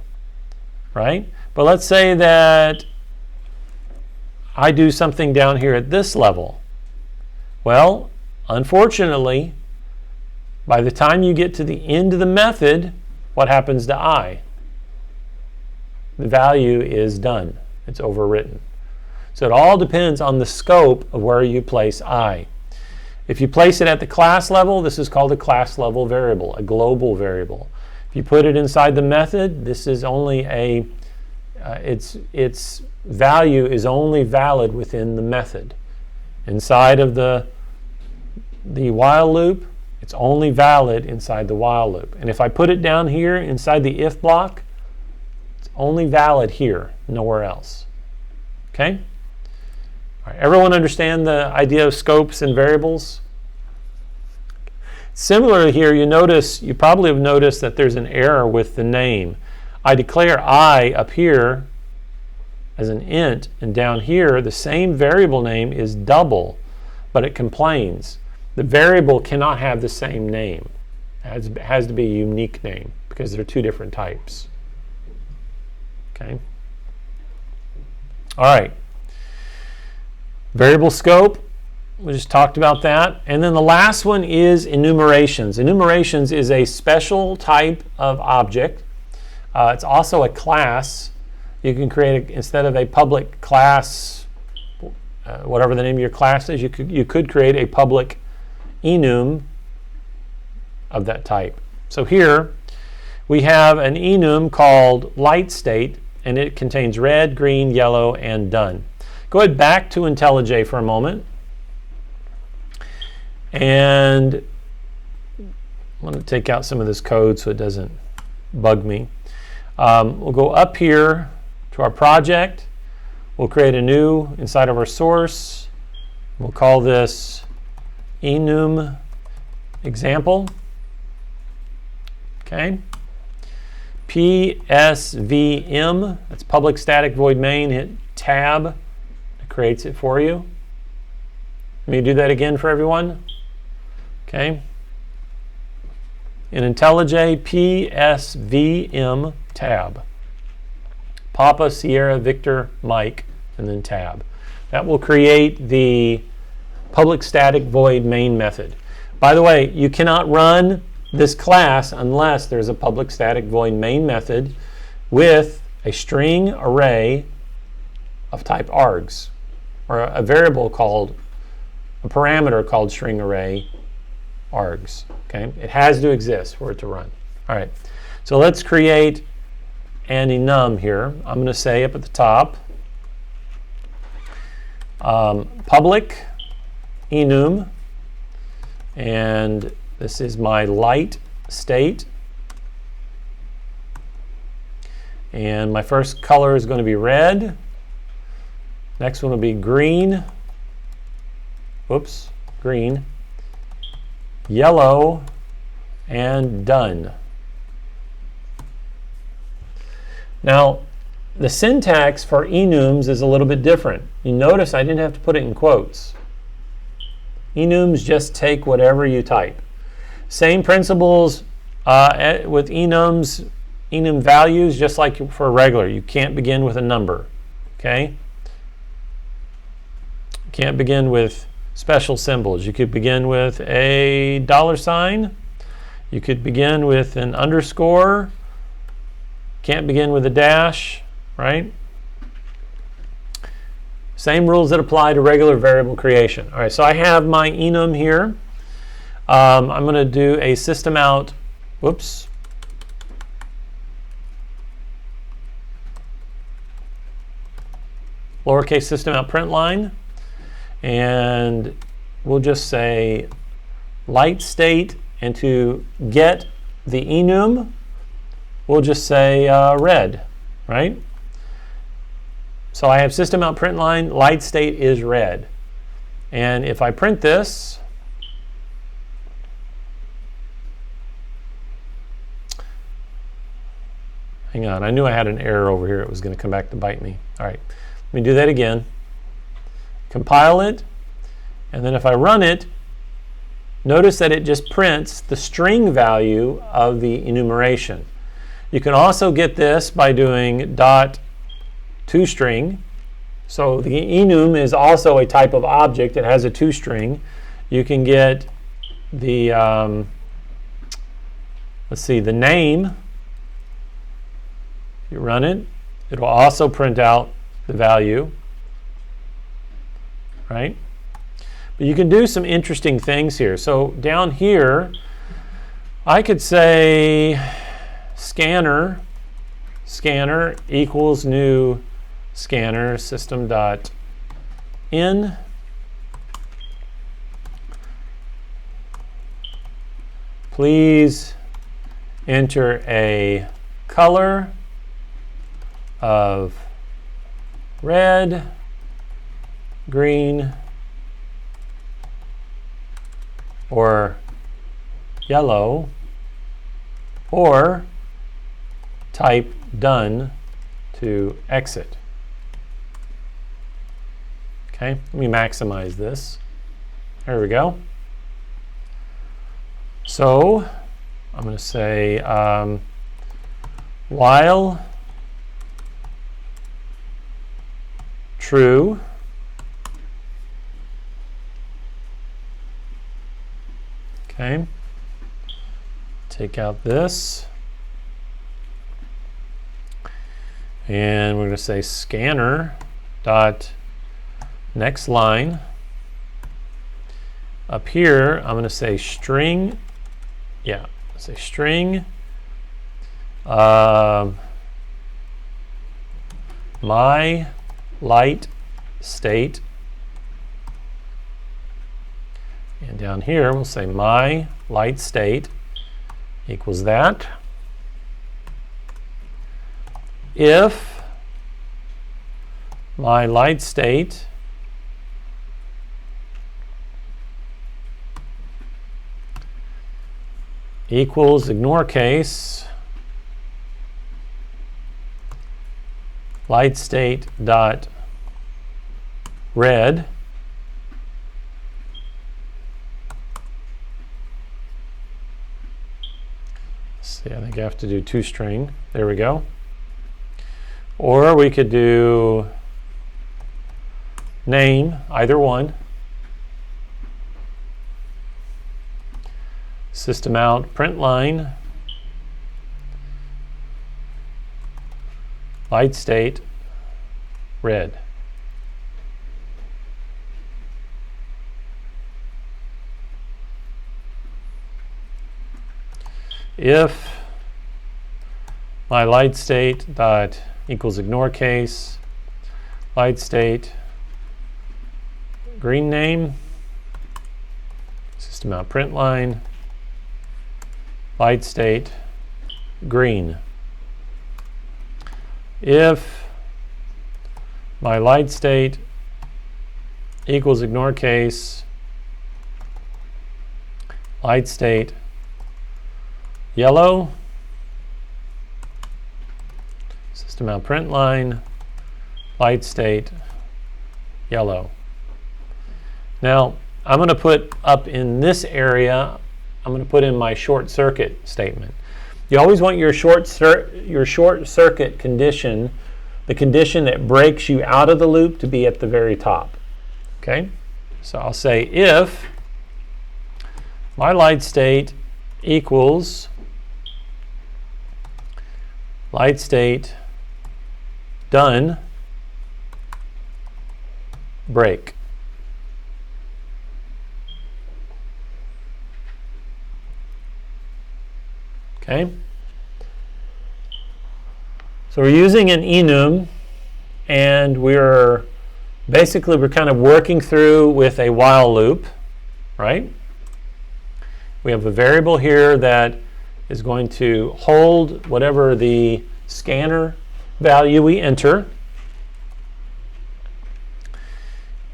right? But let's say that I do something down here at this level. Well, unfortunately, by the time you get to the end of the method, what happens to I? The value is done. It's overwritten. So it all depends on the scope of where you place I. If you place it at the class level, this is called a class level variable, a global variable. If you put it inside the method, this is only its value is only valid within the method. Inside of the while loop, it's only valid inside the while loop. And if I put it down here inside the if block, it's only valid here, nowhere else. Okay? All right, everyone understand the idea of scopes and variables? Similarly here, you probably have noticed that there's an error with the name. I declare I up here as an int, and down here the same variable name is double, but it complains. The variable cannot have the same name. It has to be a unique name because they're two different types. Okay? All right. Variable scope, we just talked about that. And then the last one is enumerations. Enumerations is a special type of object. It's also a class. You can create, instead of a public class, whatever the name of your class is, you could create a public enum of that type. So here we have an enum called light state, and it contains red, green, yellow, and done. Go ahead back to IntelliJ for a moment. And I'm going to take out some of this code so it doesn't bug me. We'll go up here to our project. We'll create a new inside of our source. We'll call this enum example. Okay. PSVM, that's public static void main. Hit tab. Creates it for you. Let me do that again for everyone. Okay. In IntelliJ, PSVM tab. Papa, Sierra, Victor, Mike, and then tab. That will create the public static void main method. By the way, you cannot run this class unless there's a public static void main method with a string array of type args, or a variable called, a parameter called string array args. Okay, it has to exist for it to run. All right, so let's create an enum here. I'm going to say up at the top, public enum, and this is my light state, and my first color is going to be red. Next one will be green. Whoops, green, yellow, and done. Now, the syntax for enums is a little bit different. You notice I didn't have to put it in quotes. Enums just take whatever you type. Same principles with enums, enum values, just like for regular. You can't begin with a number, okay? You can't begin with special symbols. You could begin with a $sign. You could begin with an underscore. Can't begin with a dash, right? Same rules that apply to regular variable creation. All right, so I have my enum here. I'm going to do a system out, whoops. Lowercase system out print line, and we'll just say light state, and to get the enum, we'll just say red, right? So I have system out print line, light state is red. And if I print this, hang on, I knew I had an error over here. It was going to come back to bite me. All right, let me do that again. Compile it, and then if I run it, notice that it just prints the string value of the enumeration. You can also get this by doing .toString. So the enum is also a type of object. It has a toString. You can get the, let's see, the name. You run it, it will also print out the value, right? But you can do some interesting things here. So down here, I could say scanner equals new scanner system.in. Please enter a color of red, green, or yellow, or type done to exit. Okay, let me maximize this. There we go. So I'm going to say while true, okay, take out this, and we're going to say scanner dot next line. Up here, I'm going to say string, yeah, say string my light state, and down here we'll say my light state equals that. If my light state equals ignore case light state dot red, see, I think I have to do toString. There we go. Or we could do name, either one. System out print line light state red. If my light state dot equals ignore case light state green name system out print line light state green. If my light state equals ignore case light state yellow system out print line light state yellow. Now I'm going to put up in this area, I'm going to put in my short circuit statement. You always want your short circuit condition, the condition that breaks you out of the loop, to be at the very top. Okay, so I'll say if my light state equals light state done break. Okay? So we're using an enum, and we're kind of working through with a while loop, right? We have a variable here that is going to hold whatever the scanner value we enter.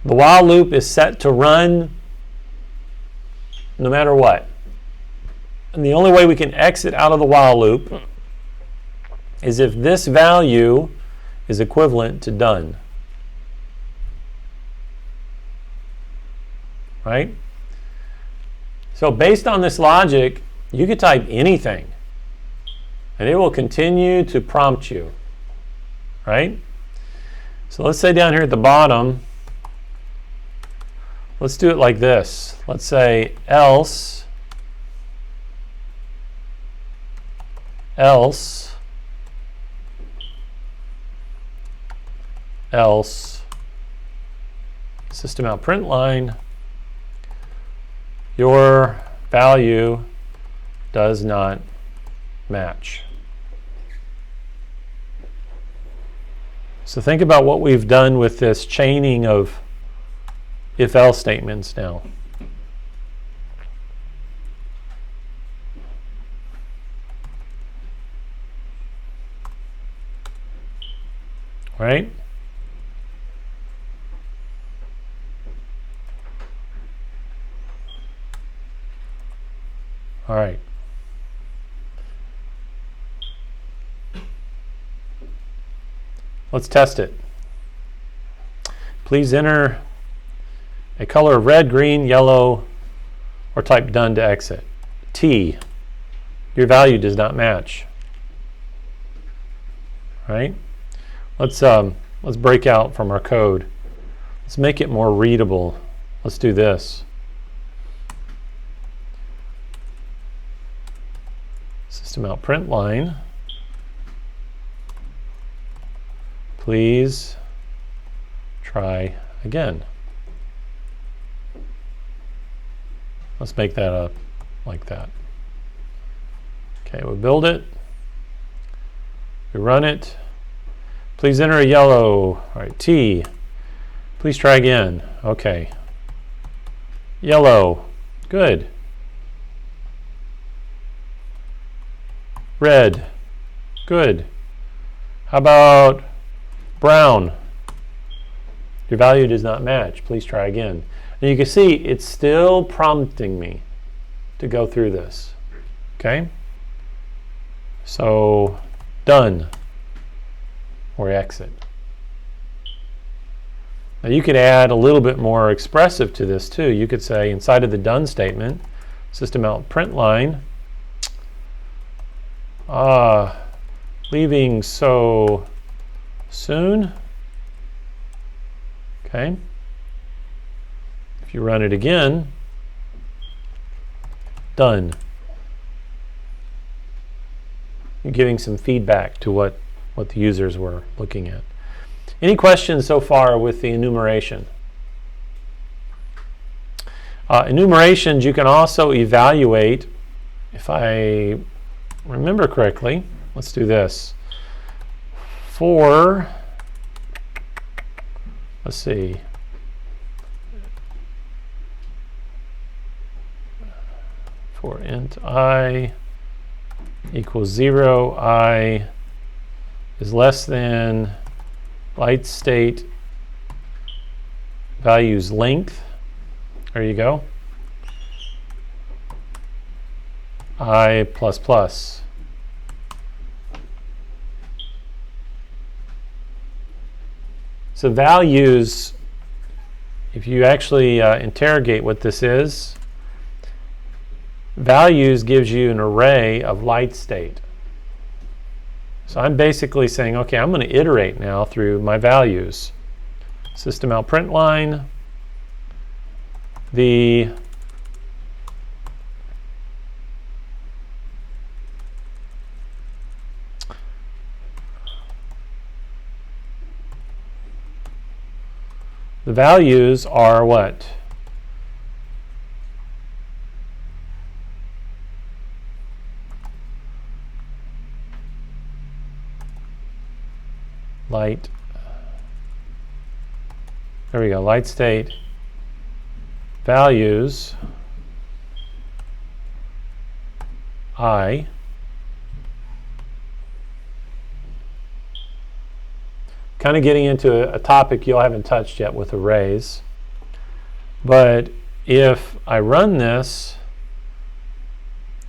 The while loop is set to run no matter what. And the only way we can exit out of the while loop is if this value is equivalent to done. Right? So based on this logic, you could type anything, and it will continue to prompt you. Right? So let's say down here at the bottom, let's do it like this. Let's say else system out print line, your value does not match. So think about what we've done with this chaining of if-else statements now. Right? All right. Let's test it. Please enter a color of red, green, yellow, or type done to exit. T, your value does not match. Right? Let's break out from our code. Let's make it more readable. Let's do this. System out print line. Please try again. Let's make that up like that. Okay, we'll build it. We run it. Please enter a yellow. All right, T. Please try again. Okay. Yellow. Good. Red. Good. How about brown? Your value does not match. Please try again. And you can see it's still prompting me to go through this. Okay? So, done. Or exit. Now you could add a little bit more expressive to this too. You could say inside of the done statement, system out print line, leaving so soon. Okay. If you run it again, done. You're giving some feedback to what the users were looking at. Any questions so far with the enumeration? Enumerations you can also evaluate. If I remember correctly, let's do this. For, let's see, for int I equals 0, I is less than light state values length. There you go. I plus plus. So values, if you actually interrogate what this is, values gives you an array of light state. So I'm basically saying, okay, I'm going to iterate now through my values. System out print line, the values are what? light, there we go, light state values I kind of getting into a topic you haven't touched yet with arrays. But if I run this,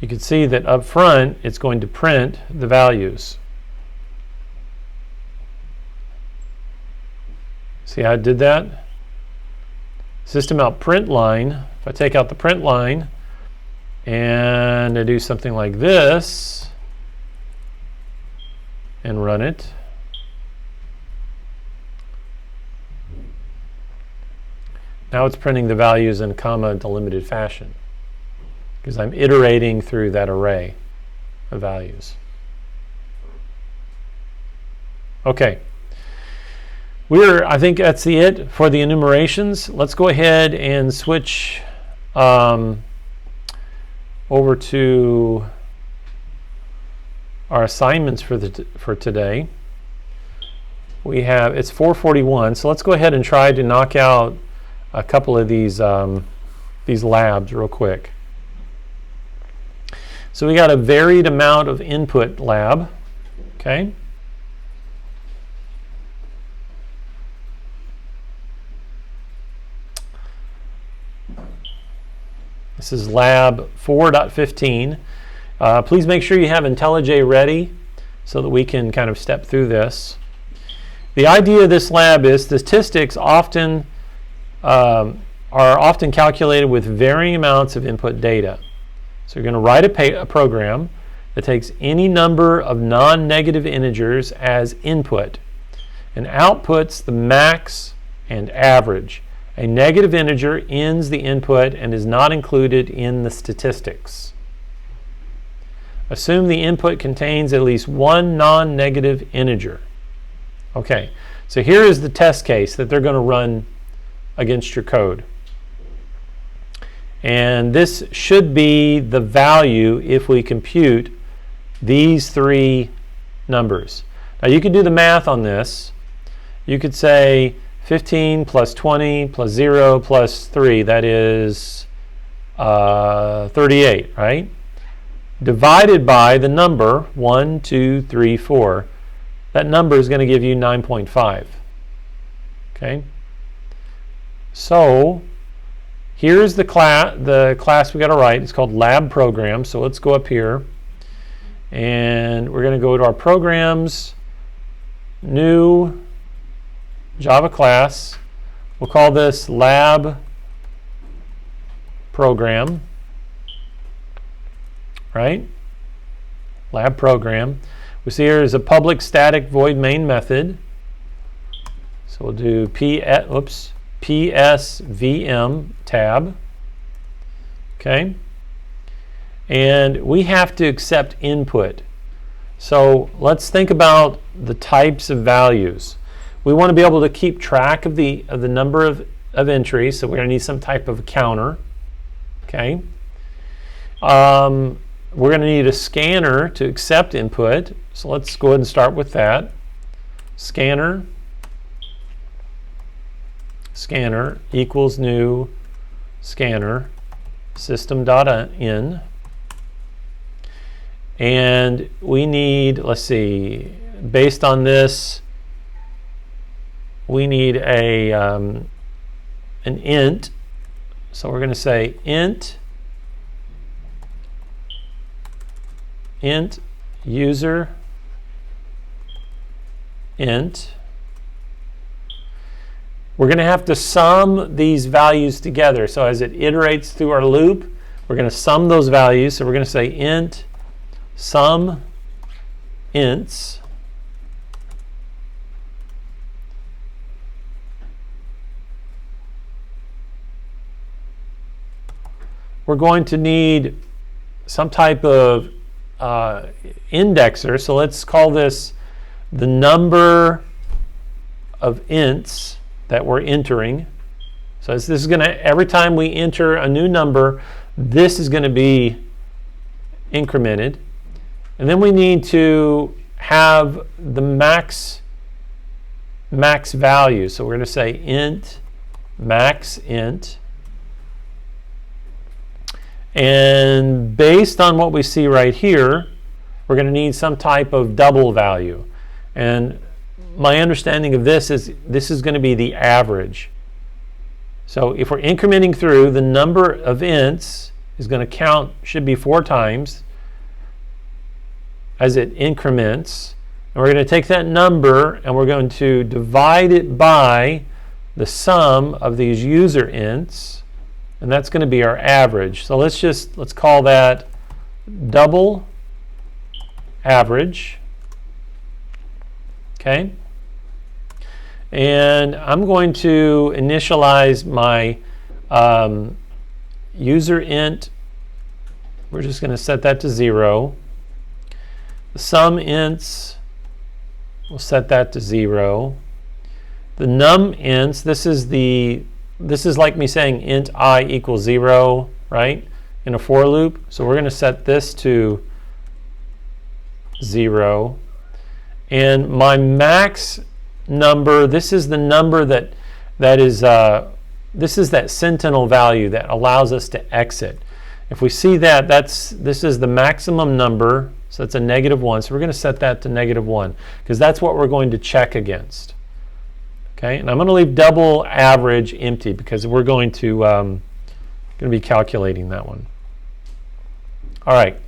you can see that up front it's going to print the values. See how it did that? System out print line. If I take out the print line and I do something like this and run it, now it's printing the values in comma delimited fashion because I'm iterating through that array of values. Okay. I think that's it for the enumerations. Let's go ahead and switch over to our assignments for today. It's 4:41, so let's go ahead and try to knock out a couple of these labs real quick. So we got a varied amount of input lab, okay? This is lab 4.15. Please make sure you have IntelliJ ready so that we can kind of step through this. The idea of this lab is statistics are often calculated with varying amounts of input data. So you're going to write a program that takes any number of non-negative integers as input and outputs the max and average. A negative integer ends the input and is not included in the statistics. Assume the input contains at least one non-negative integer. Okay, so here is the test case that they're going to run against your code. And this should be the value if we compute these three numbers. Now you could do the math on this. You could say 15 plus 20 plus 0 plus 3, that is 38, right? Divided by the number 1, 2, 3, 4. That number is going to give you 9.5. Okay? So here's the class we got to write. It's called lab program. So let's go up here and we're going to go to our programs, new Java class. We'll call this lab program, right? Lab program. We see here is a public static void main method. So we'll do PSVM tab. Okay. And we have to accept input. So let's think about the types of values. We want to be able to keep track of the number of entries, so we're going to need some type of counter. Okay. We're going to need a scanner to accept input, so let's go ahead and start with that. Scanner equals new scanner system.in, and we need, let's see, based on this, we need an int. So we're going to say int user int. We're going to have to sum these values together. So as it iterates through our loop, we're going to sum those values. So we're going to say int sum ints. We're going to need some type of indexer. So let's call this the number of ints that we're entering. So this is going to, every time we enter a new number, this is going to be incremented. And then we need to have the max max value. So we're going to say int max int. And based on what we see right here, we're going to need some type of double value. And my understanding of this is going to be the average. So if we're incrementing through, the number of ints is going to count, should be 4 times as it increments. And we're going to take that number and we're going to divide it by the sum of these user ints, and that's going to be our average. So let's call that double average. Okay? And I'm going to initialize my user int. We're just going to set that to 0. The sum ints, we'll set that to 0. The num ints, this is like me saying int I equals 0, right? In a for loop. So we're going to set this to 0. And my max number, this is the number this is that sentinel value that allows us to exit. If we see that, this is the maximum number, so that's a -1. So we're going to set that to -1 because that's what we're going to check against. Okay, and I'm going to leave double average empty because we're going to be calculating that one. All right.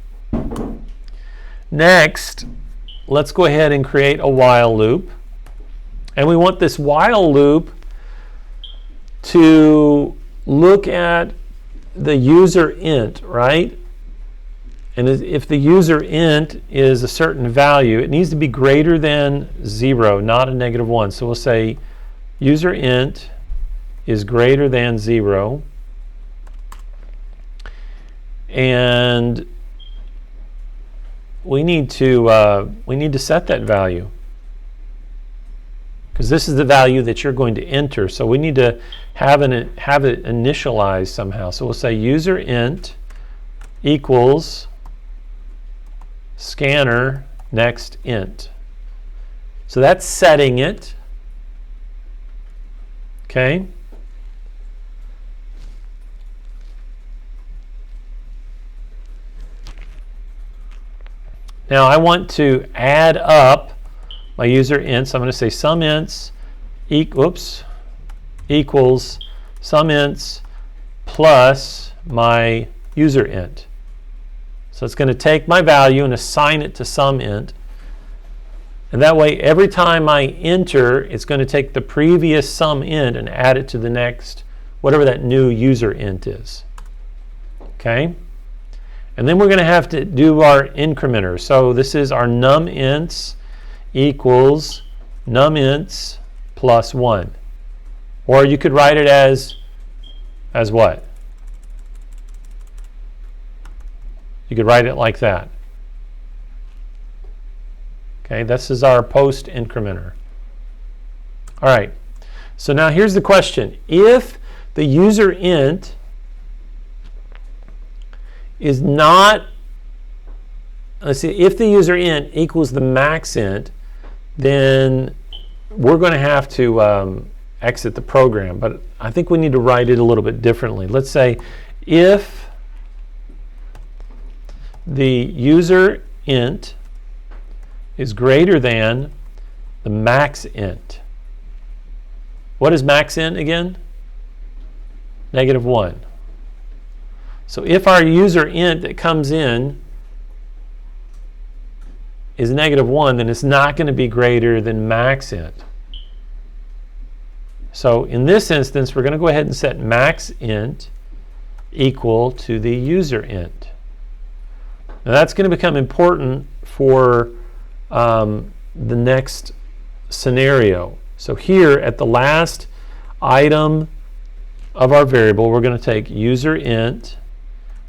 Next, let's go ahead and create a while loop. And we want this while loop to look at the user int, right? And if the user int is a certain value, it needs to be greater than 0, not a -1. So we'll say user int is greater than 0. And we need to set that value, because this is the value that you're going to enter. So we need to have it initialized somehow. So we'll say user int equals scanner next int. So that's setting it. Okay. Now I want to add up my user ints. So I'm going to say sum ints equals sum ints plus my user int. So it's going to take my value and assign it to sum int. And that way, every time I enter, it's going to take the previous sum int and add it to the next, whatever that new user int is. Okay? And then we're going to have to do our incrementer. So this is our num ints equals num ints plus 1. Or you could write it as what? You could write it like that. Okay, this is our post incrementer. All right, so now here's the question. If the user int is not, let's see, if the user int equals the max int, then we're going to have to exit the program. But I think we need to write it a little bit differently. Let's say if the user int is greater than the max int. What is max int again? -1. So if our user int that comes in is -1, then it's not going to be greater than max int. So in this instance, we're going to go ahead and set max int equal to the user int. Now that's going to become important for the next scenario. So here at the last item of our variable, we're going to take user int,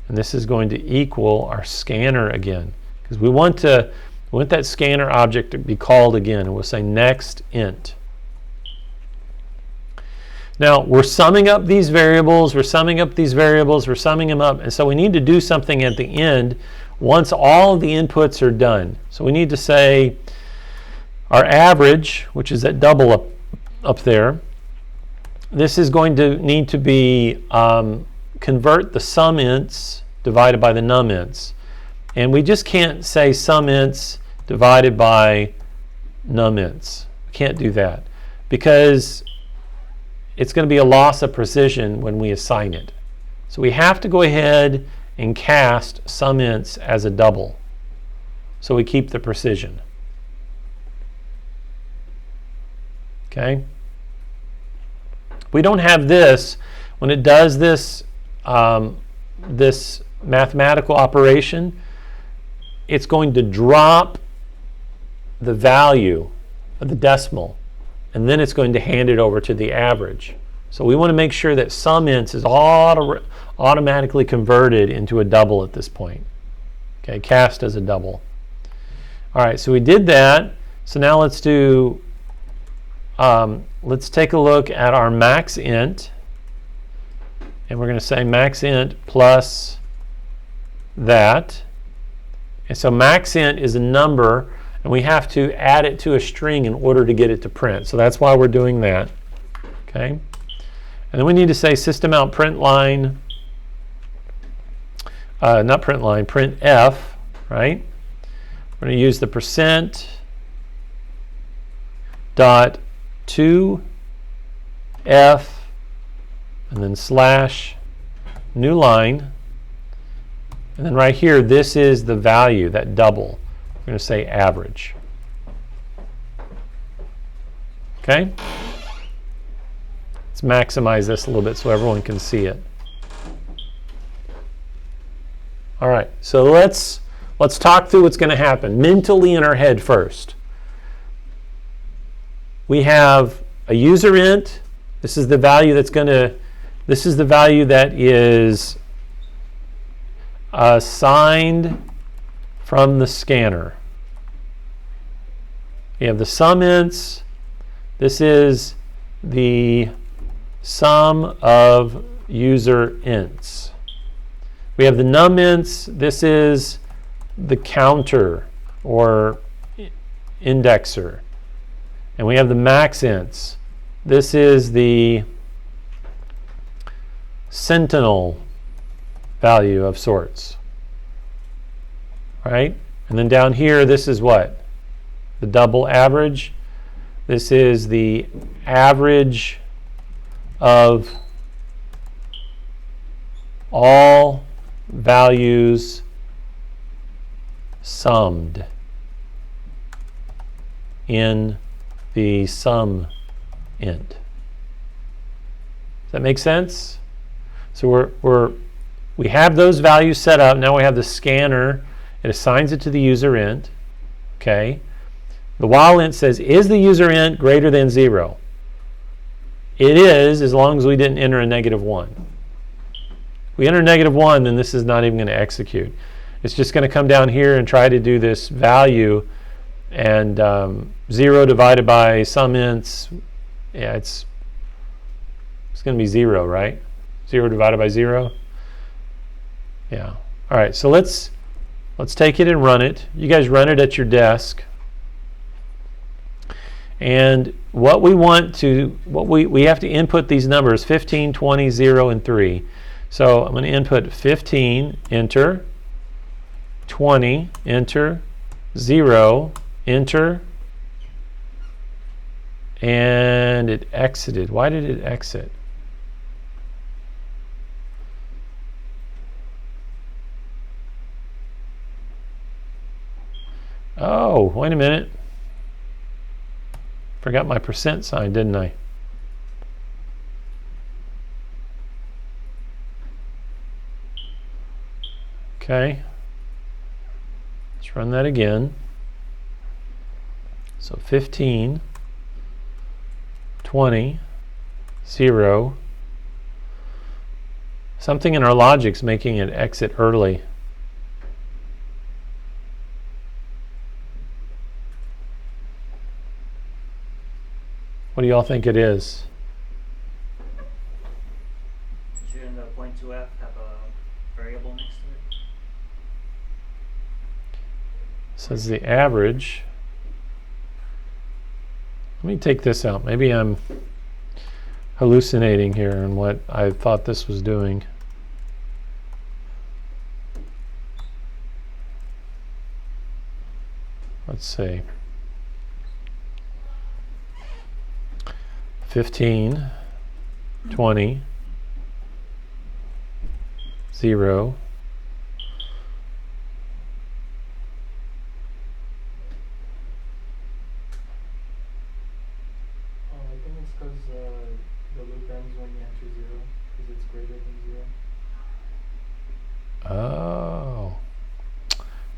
and this is going to equal our scanner again, because we want that scanner object to be called again, and we'll say next int. Now we're summing up these variables, we're summing up these variables, we're summing them up, and so we need to do something at the end once all of the inputs are done. So we need to say our average, which is that double up there. This is going to need to be convert the sum ints divided by the num ints. And we just can't say sum ints divided by num ints. We can't do that because it's going to be a loss of precision when we assign it. So we have to go ahead and cast sum ints as a double so we keep the precision. Okay? We don't have this. When it does this, this mathematical operation, it's going to drop the value of the decimal, and then it's going to hand it over to the average. So we want to make sure that sum ints is automatically converted into a double at this point. Okay, cast as a double. All right, so we did that. So now let's do, let's take a look at our max int. And we're going to say max int plus that. And so max int is a number, and we have to add it to a string in order to get it to print. So that's why we're doing that. Okay. And then we need to say system out print line, not print line, print f, right? We're going to use the percent dot to f and then slash new line. And then right here, this is the value, that double. We're going to say average. Okay? Let's maximize this a little bit so everyone can see it. All right, so let's talk through what's going to happen mentally in our head first. We have a user int. This is the value that's going to, this is the value that is assigned from the scanner. We have the sum ints. This is the sum of user ints. We have the num ints. This is the counter or indexer. And we have the max ints. This is the sentinel value of sorts. Right? And then down here, this is what? The double average. This is the average of all values summed in the sum int. Does that make sense? So we have those values set up. Now we have the scanner. It assigns it to the user int. Okay. The while int says, is the user int greater than 0? It is, as long as we didn't enter a -1. If we enter -1, then this is not even going to execute. It's just going to come down here and try to do this value, and 0 divided by sum ints, yeah, it's going to be 0, right? 0 divided by 0? Yeah. All right, so let's take it and run it. You guys run it at your desk. And what we want to, we have to input these numbers, 15, 20, 0, and 3. So I'm going to input 15, enter, 20, enter, 0, enter, and it exited. Why did it exit? Oh, wait a minute. Forgot my percent sign, didn't I? Okay. Let's run that again. So 15, 20, 0. Something in our logic's making it exit early. What do y'all think it is? Shouldn't the .2f have a variable next to it? Says the average Let me take this out. Maybe I'm hallucinating here in what I thought this was doing. Let's see. 15, 20, 0. I think it's because the loop ends when you enter 0, because it's greater than 0. Oh.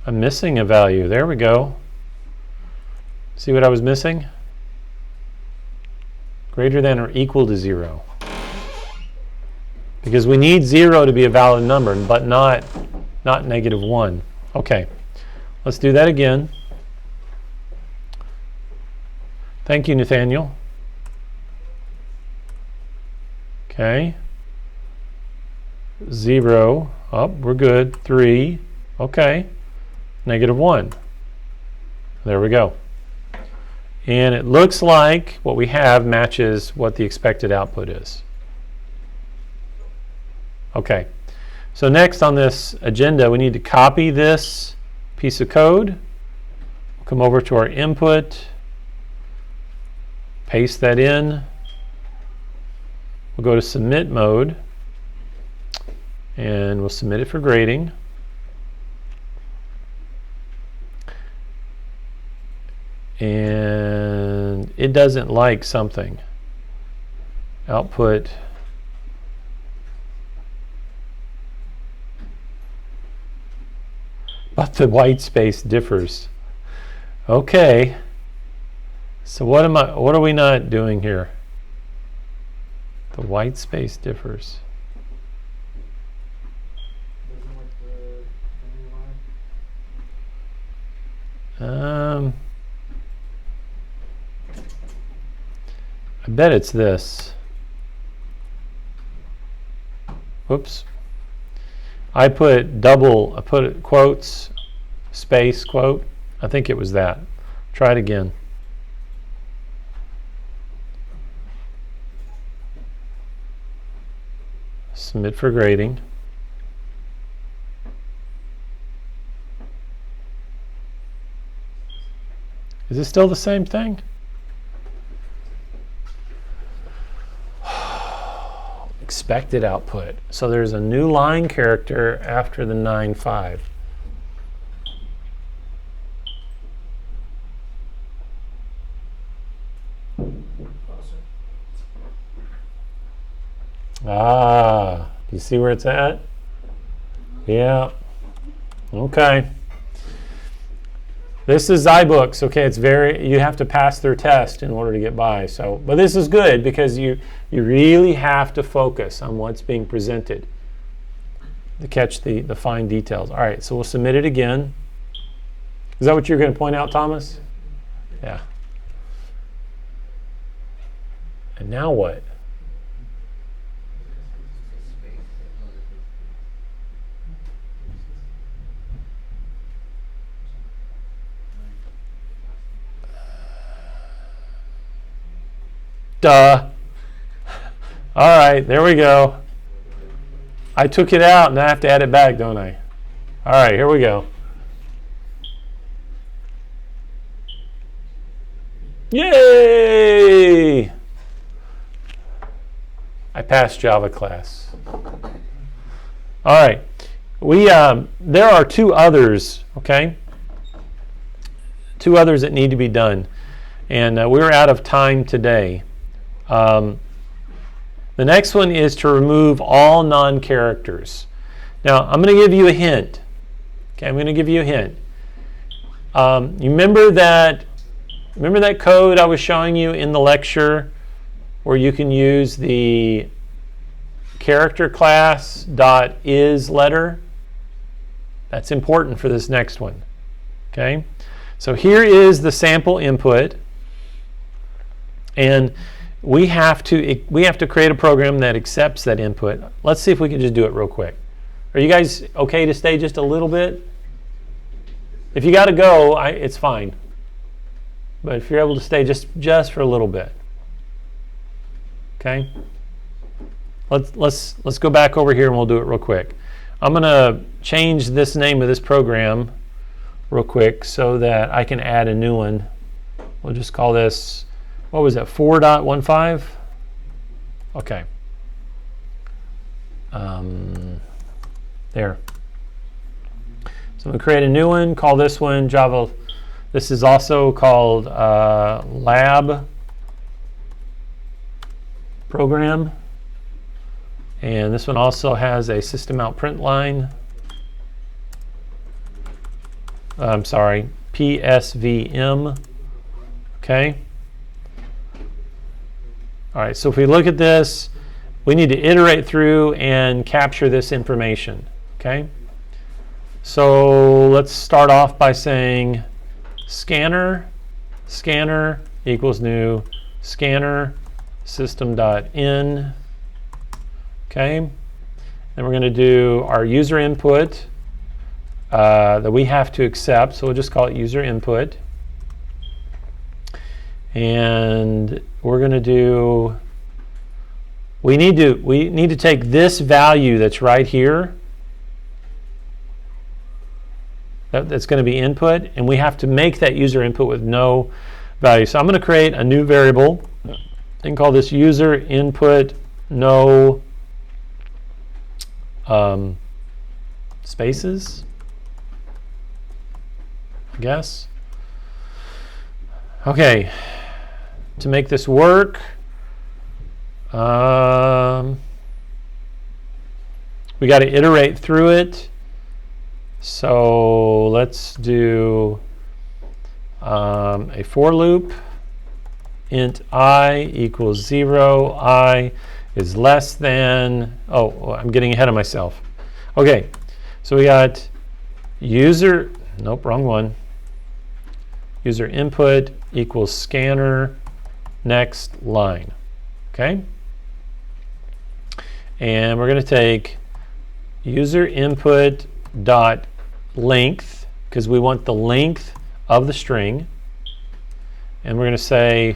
I'm missing a value. There we go. See what I was missing? Greater than or equal to 0. Because we need 0 to be a valid number, but not -1. Okay, let's do that again. Thank you, Nathaniel. Okay. 0. Oh, we're good. 3. Okay. -1. There we go. And it looks like what we have matches what the expected output is. Okay, so next on this agenda, we need to copy this piece of code. Come over to our input, paste that in. We'll go to submit mode, and we'll submit it for grading. And it doesn't like something. Output. But the white space differs. Okay. So what are we not doing here? The white space differs. Doesn't like the new line. I bet it's this. Whoops. I put quotes, space, quote. I think it was that. Try it again. Submit for grading. Is it still the same thing? Expected output. So there's a new line character after the 9.5. Ah, you see where it's at? Yeah. Okay. This is iBooks, okay? It's you have to pass their test in order to get by. So, but this is good because you really have to focus on what's being presented to catch the fine details. All right, so we'll submit it again. Is that what you're going to point out, Thomas? Yeah. And now what? Duh. All right, there we go. I took it out and I have to add it back, don't I? All right, here we go. Yay! I passed Java class. All right, there are two others, okay? Two others that need to be done, and we're out of time today. The next one is to remove all non-characters. Now, I'm going to give you a hint. Okay, I'm going to give you a hint. You remember that code I was showing you in the lecture where you can use the character class .is letter? That's important for this next one. Okay, so here is the sample input, and we have to create a program that accepts that input. Let's see if we can just do it real quick. Are you guys okay to stay just a little bit? If you got to go, it's fine. but if you're able to stay just for a little bit. Okay. Let's go back over here and we'll do it real quick. I'm going to change this name of this program real quick so that I can add a new one. We'll just call this, what was that, 4.15? Okay. There. So I'm going to create a new one, call this one Java. This is also called lab program. And this one also has a system out print line. I'm sorry, PSVM. Okay. All right, so if we look at this, we need to iterate through and capture this information. Okay. So let's start off by saying scanner equals new scanner system.in. Okay, then we're going to do our user input that we have to accept, so we'll just call it user input. And we're going to do, we need to take this value that's right here, that's going to be input, and we have to make that user input with no value. So I'm going to create a new variable and call this user input no spaces, I guess. Okay, to make this work, we got to iterate through it. So let's do a for loop, int I equals 0, I is less than, oh, I'm getting ahead of myself. Okay, so we got user, nope, wrong one. User input equals scanner, next line. Okay? And we're going to take user input dot length, because we want the length of the string. And we're going to say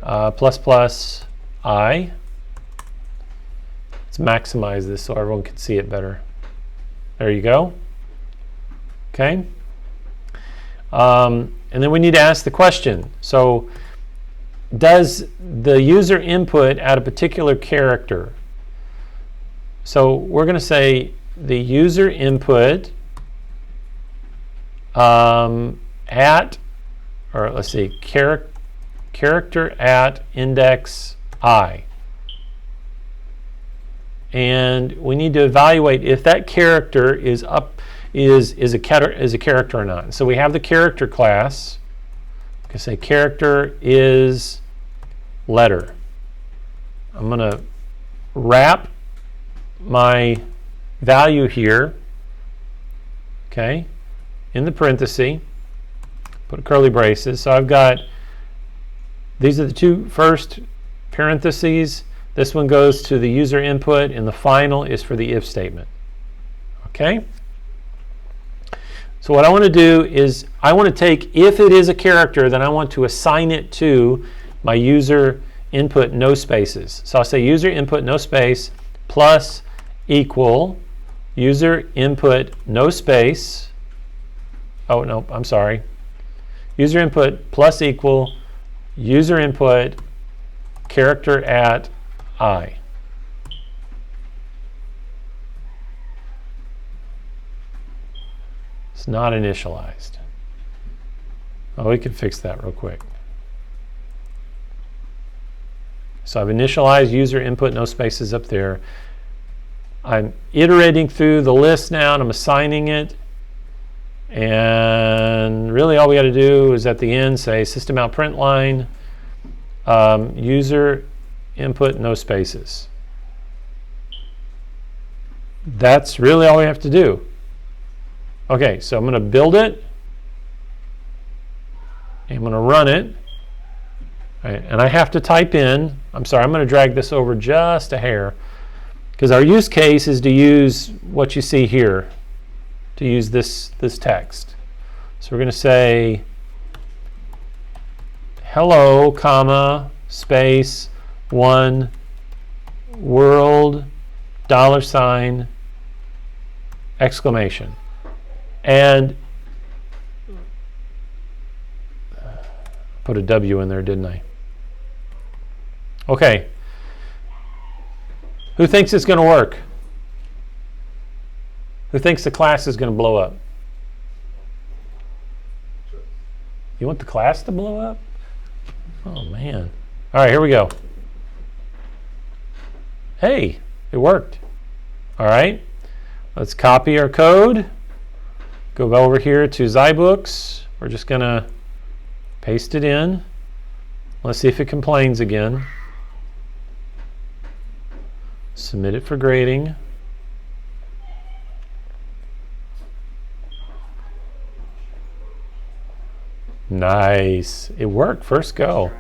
plus plus I. Let's maximize this so everyone can see it better. There you go. Okay. And then we need to ask the question. So does the user input add a particular character? So we're going to say the user input at, or let's see, character at index I. And we need to evaluate if that character is a character or not. So we have the character class. We can say character is letter. I'm going to wrap my value here, okay, in the parenthesis, put curly braces. So I've got, these are the two first parentheses. This one goes to the user input, and the final is for the if statement. Okay? So what I want to do is I want to take, if it is a character, then I want to assign it to my user input no spaces. So I'll say user input no space plus equal user input no space. Oh, no, I'm sorry. User input plus equal user input character at I. It's not initialized. Oh, we can fix that real quick. So I've initialized user input no spaces up there. I'm iterating through the list now and I'm assigning it. And really all we got to do is at the end say system out print line, user input no spaces. That's really all we have to do. Okay, so I'm going to build it. I'm going to run it. Right, and I have to type in, I'm sorry, I'm going to drag this over just a hair, because our use case is to use what you see here, to use this text. So we're going to say hello, comma, space, one, world, $, exclamation. And put a W in there, didn't I? Okay. Who thinks it's going to work? Who thinks the class is going to blow up? You want the class to blow up? Oh, man. All right, here we go. Hey, it worked. All right. Let's copy our code. Go over here to Zybooks. We're just going to paste it in. Let's see if it complains again. Submit it for grading. Nice. It worked. First go.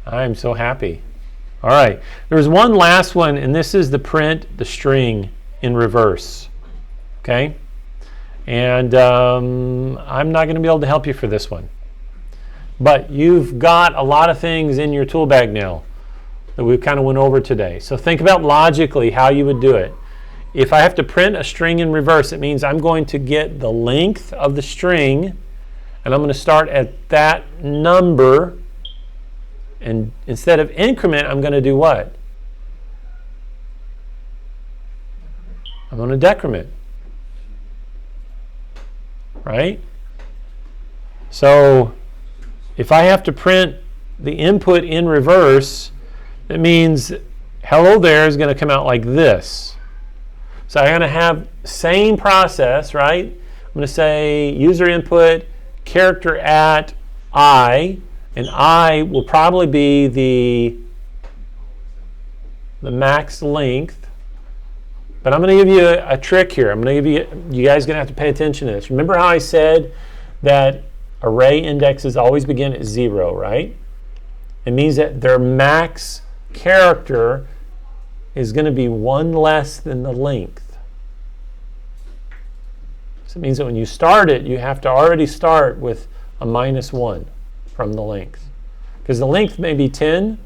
I'm so happy. All right. There's one last one, and this is the print the string in reverse. Okay? And I'm not going to be able to help you for this one. But you've got a lot of things in your tool bag now that we kind of went over today. So think about logically how you would do it. If I have to print a string in reverse, it means I'm going to get the length of the string, and I'm going to start at that number. And instead of increment, I'm going to do what? I'm going to decrement. Right? So if I have to print the input in reverse, that means hello there is going to come out like this. So I'm going to have same process, right? I'm going to say user input character at I, and I will probably be the max length. But I'm going to give you a trick here. I'm going to give you guys are going to have to pay attention to this. Remember how I said that array indexes always begin at 0, right? It means that their max character is going to be one less than the length. So it means that when you start it, you have to already start with a -1 from the length. Because the length may be 10,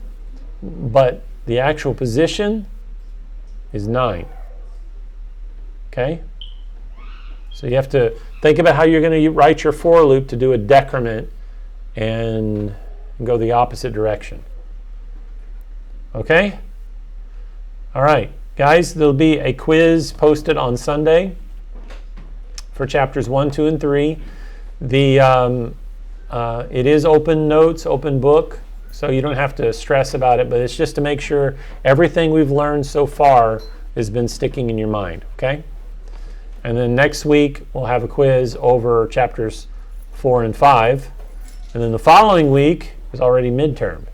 but the actual position is 9. Okay? So you have to think about how you're going to write your for loop to do a decrement and go the opposite direction. Okay? All right. Guys, there'll be a quiz posted on Sunday for chapters 1, 2, and 3. It is open notes, open book, so you don't have to stress about it, but it's just to make sure everything we've learned so far has been sticking in your mind. Okay? And then next week, we'll have a quiz over chapters 4 and 5. And then the following week is already midterm.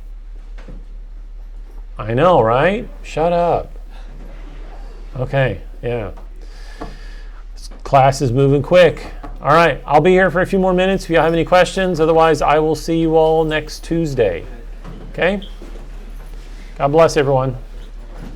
I know, right? Shut up. Okay, yeah. This class is moving quick. All right, I'll be here for a few more minutes if you have any questions. Otherwise, I will see you all next Tuesday. Okay? God bless everyone.